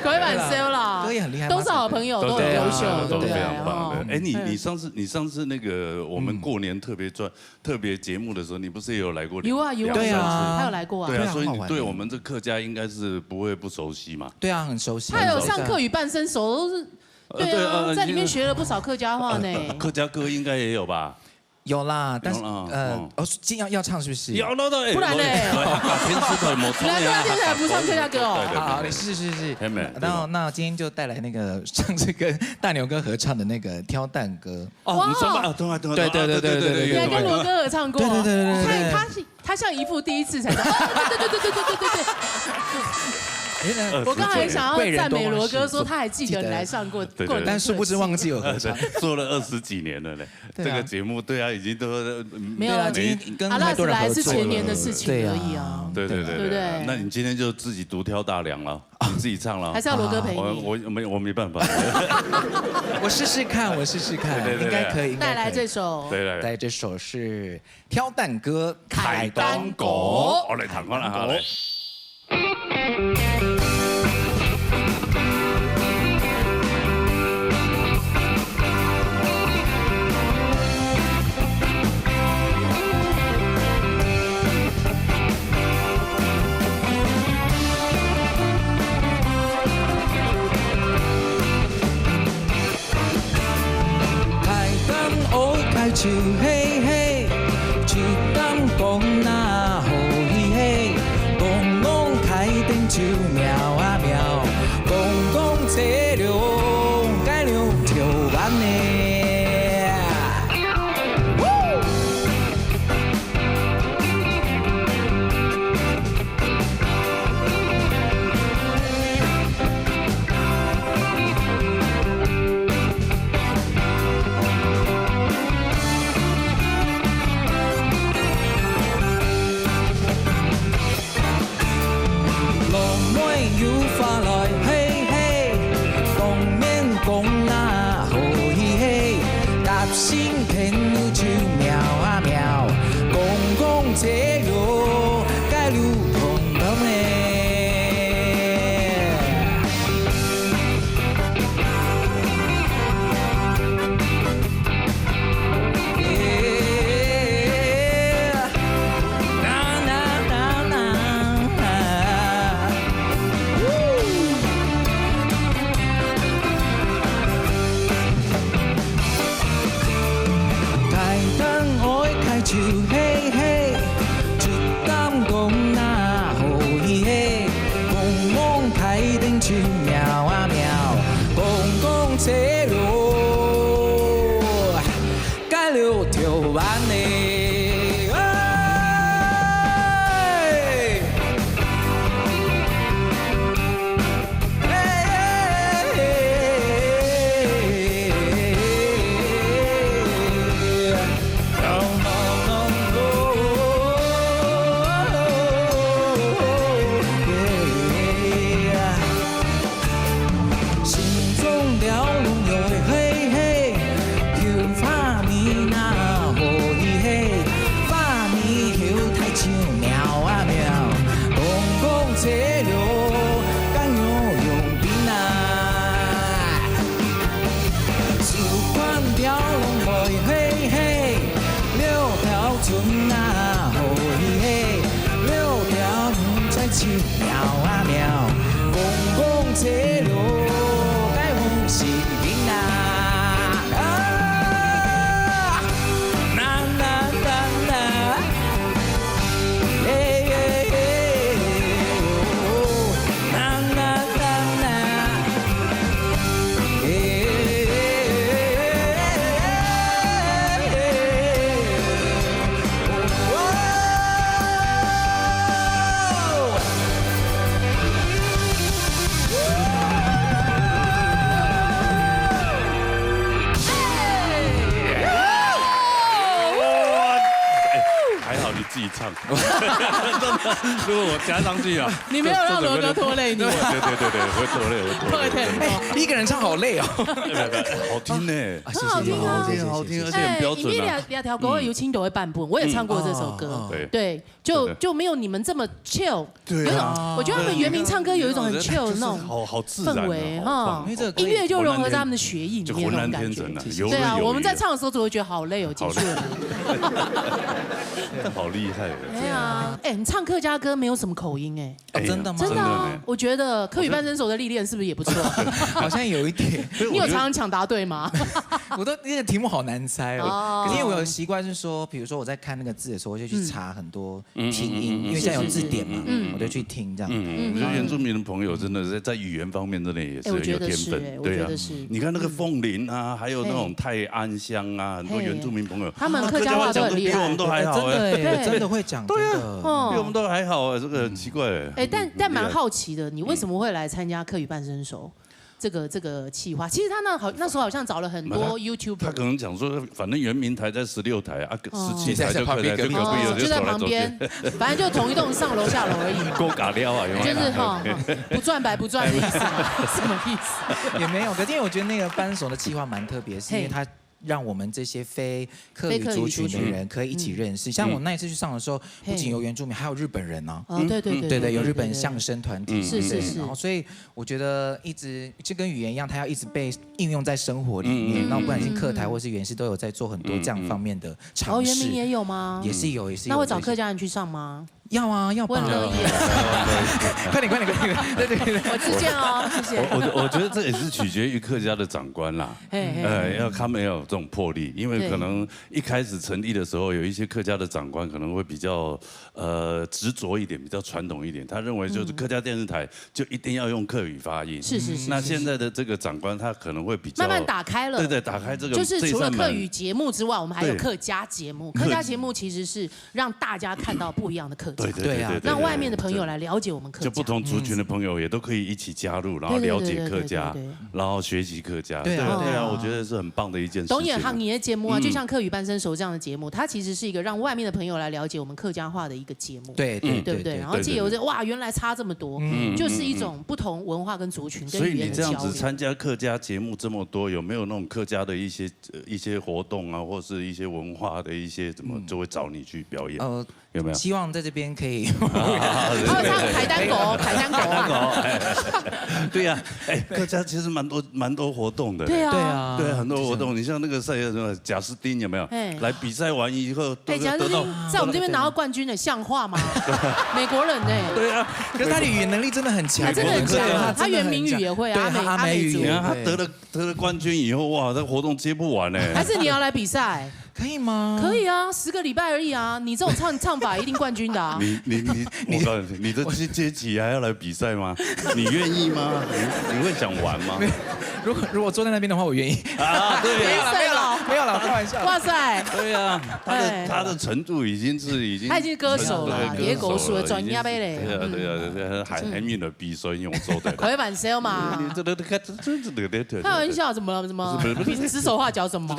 快版 sell 啦，歌也很厉害，都是好朋友，都很优秀，都非常棒的。哎，你上次那个我们过年特别节目的时候，你不是也有来过？有啊，对啊，他有来过啊。对啊，所以你对我们这客家应该是不会不熟悉嘛。对啊，很熟悉。他有上客语半生熟，都是对啊，在里面学了不少客家话呢。客家歌应该也有吧？有啦，但是今要唱是不是？要了的，不然嘞，天师腿模唱。来，天师还不唱客家歌哦。好，是。那今天就带来那个上次跟大牛哥合唱的那个挑担歌。哦，你说吧，对，你还跟罗哥合唱过？对。他像一副第一次才唱。对。我刚才想要赞美罗哥，说他还记得你来上过，但殊不知忘记有合唱，做了20几年了嘞。这个节目，对啊，已经都没有了。今天跟太多人合作了。阿拉斯来是前年的事情而已啊。对不对？那你今天就自己独挑大梁了，你自己唱了。还是要罗哥陪你？我没办法。我试试看，应该可以。带来这首，带这首是挑担歌《凯当果》。我来弹过来好了。手嘿嘿，一担讲那予伊嘿，戆戆开灯手喵啊喵，戆车辆改良跳板呢。心天手喵船啊，好伊嘿，六条鱼在起喵啊喵，公公车路该红是囡仔。自己唱，真的，如果我加上去啊，你没有让罗哥拖累你，对，会拖累，会拖累。一个人唱好累哦，好听呢，很好听啊，好听，而且很标准啊。两条狗有青岛的版本，我也唱过这首歌，对，就没有你们这么 chill， 对啊，我觉得他们原名唱歌有一种很 chill 的那种好自然氛围哈，音乐就融合在他们的血液里面那种感觉，对啊，我们在唱的时候就会觉得好累哦，结束了，好厉害。对啊，你唱客家歌没有什么口音真的吗？真的啊，我觉得客语半生熟的历练是不是也不错？好像有一点。你有常常抢答对吗？我都那个题目好难猜哦。可是因为我有习惯是说，比如说我在看那个字的时候，我就去查很多拼音，因为现在有字典嘛，我就去听这样。我觉得原住民的朋友真的在语言方面真的也是有天分，对啊。你看那个凤林啊，还有那种泰安乡啊，很多原住民朋友，他们客家话都很厉害，比我们都还好真的会讲，对啊，比我们都还好这个很奇怪但蛮好奇的，你为什么会来参加客语半生熟？这个企划，其实他那时候好像找了很多 YouTuber， 他可能讲说，反正原民台在16台啊，17台就可以，就在旁边，反正就同一栋上楼下楼而已。够嘎撩啊，就是不赚白不赚的意思，什么意思？也没有，可是因为我觉得那个扳手的企划蛮特别，是因为他让我们这些非客语族群的人可以一起认识。像我那一次去上的时候，不仅有原住民，还有日本人呢。对，有日本相声团体。是。然后所以我觉得一直就跟语言一样，它要一直被应用在生活里面。那不管是客台或是原视，都有在做很多这样方面的尝试。原民也有吗？也是有。那会找客家人去上吗？要啊，要吧。我很乐意。快点，对。我自荐哦，谢谢。我觉得这也是取决于客家的长官啦，要他们要有这种魄力，因为可能一开始成立的时候，有一些客家的长官可能会比较执着一点，比较传统一点，他认为就是客家电视台就一定要用客语发音。是。那现在的这个长官他可能会比较慢慢打开了，对，打开这个就是除了客语节目之外，我们还有客家节目。客家节目其实是让大家看到不一样的客家。对啊，让外面的朋友来了解我们客家，就不同族群的朋友也都可以一起加入，然后了解客家，然后学习客家。对啊，我觉得是很棒的一件事情。懂演行业节目啊，就像客语半生熟这样的节目，它其实是一个让外面的朋友来了解我们客家话的一个节目。对不对？然后借由这哇，原来差这么多，就是一种不同文化跟族群跟语言的交流。所以你这样子参加客家节目这么多，有没有那种客家的一些活动啊，或是一些文化的一些怎么就会找你去表演？有没有？希望在这边可以。他会唱凯丹狗，凯丹狗。对呀，客家其实蛮多活动的。对啊，很多活动。你像那个赛什么贾斯汀有没有？来比赛完以后，贾斯汀在我们这边拿到冠军的，像话吗？美国人呢？对啊，可是他的语言能力真的很强，真的很强。他原名语也会啊，阿美语。你看他得了冠军以后，哇，这活动接不完呢。还是你要来比赛？可以吗？可以啊，10个礼拜而已啊！你这种唱法一定冠军的啊！我告诉你，你的阶级还要来比赛吗？你愿意吗？你会想玩吗？如果坐在那边的话，我愿意。对，没有了，开玩笑。哇塞！对啊，他的程度已经，他已经歌手了，野狗属的专业杯嘞。对啊，海面的比赛用做的。开玩笑嘛！开玩笑，怎么了？指手画脚什么？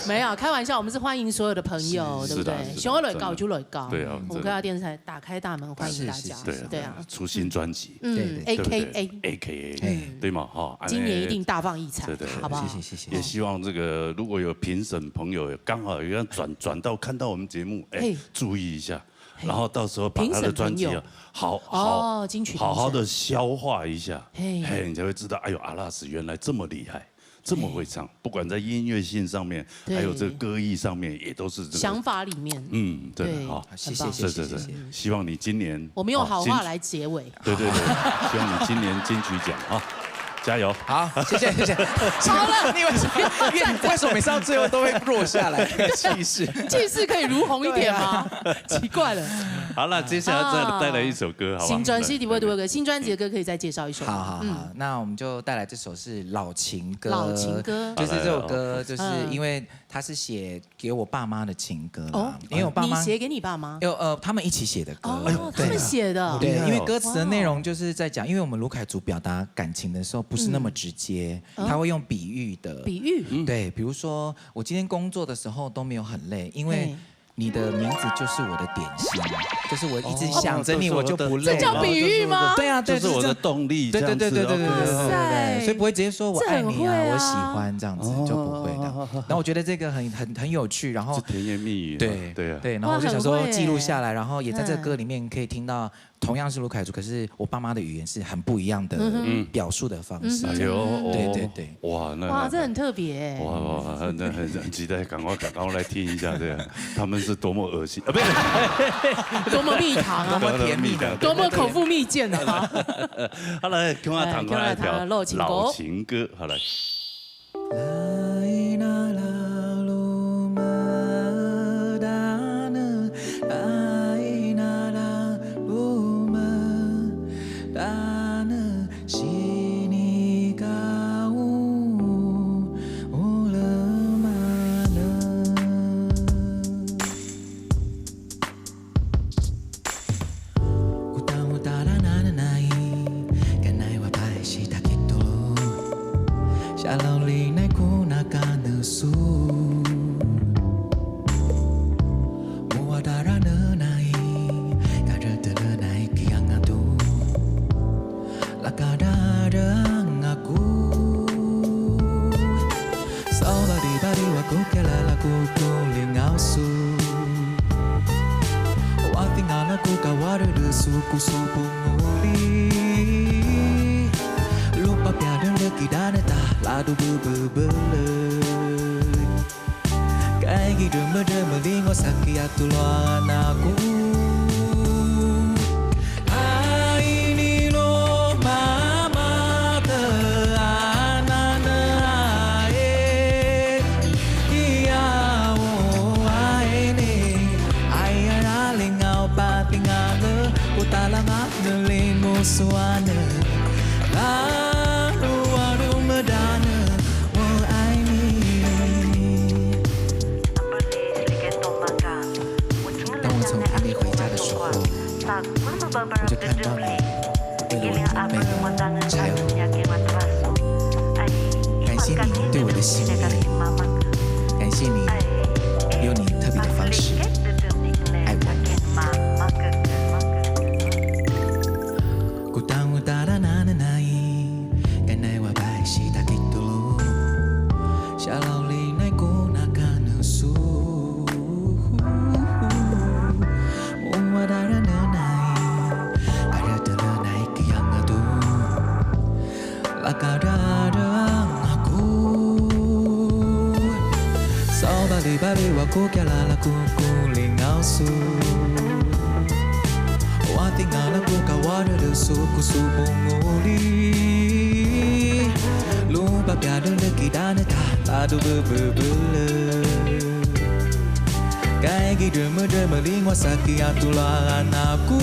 没有开玩笑，我们是欢迎所有的朋友，对不对？想要来搞就来搞。对啊，我们客家电视台打开大门欢迎大家。对啊，出新专辑，AKA，对嘛哈？今年一定大放异彩，好不好？谢谢。也希望这个如果有评审朋友刚好有人转到看到我们节目，注意一下，然后到时候把他的专辑好好的消化一下，你才会知道，哎呦，阿拉斯原来这么厉害。这么会唱，不管在音乐性上面，还有这个歌艺上面，也都是这个想法里面。对，好，谢谢。希望你今年我们用好话来结尾。对，希望你今年金曲奖啊。加油！好，谢谢。好了，你为什么每次到最后都会弱下来？气势，气势可以如虹一点吗？奇怪了。好了，接下来再带来一首歌，好吧？新专辑新专辑的歌可以再介绍一首。好，那我们就带来这首是老情歌。老情歌，就是这首歌，就是因为它是写给我爸妈的情歌嘛，因为我爸妈你写给你爸妈？他们一起写的歌。哦，他们写的。对，因为歌词的内容就是在讲，因为我们卢凯族表达感情的时候不是那么直接，他会用比喻的。比喻？对，比如说我今天工作的时候都没有很累，因为你的名字就是我的点心，就是我一直想着你，我就不累。这叫比喻吗？对啊，这是我的动力。对，所以不会直接说我爱你啊，我喜欢这样子就不会的。然后我觉得这个很有趣，然后甜言蜜语。对，然后我就想说记录下来，然后也在这个歌里面可以听到。同样是卢凯族，可是我爸妈的语言是很不一样的表述的方式。对，哇，这很特别。哇，很期待，赶快来听一下这样，他们是多么恶心啊，不是，多么蜜糖啊，多么甜蜜的，多么口腹蜜饯啊。好了，跟我谈一条老情歌，好了。Kaigi drama-drama lingwa sakit atulah anakku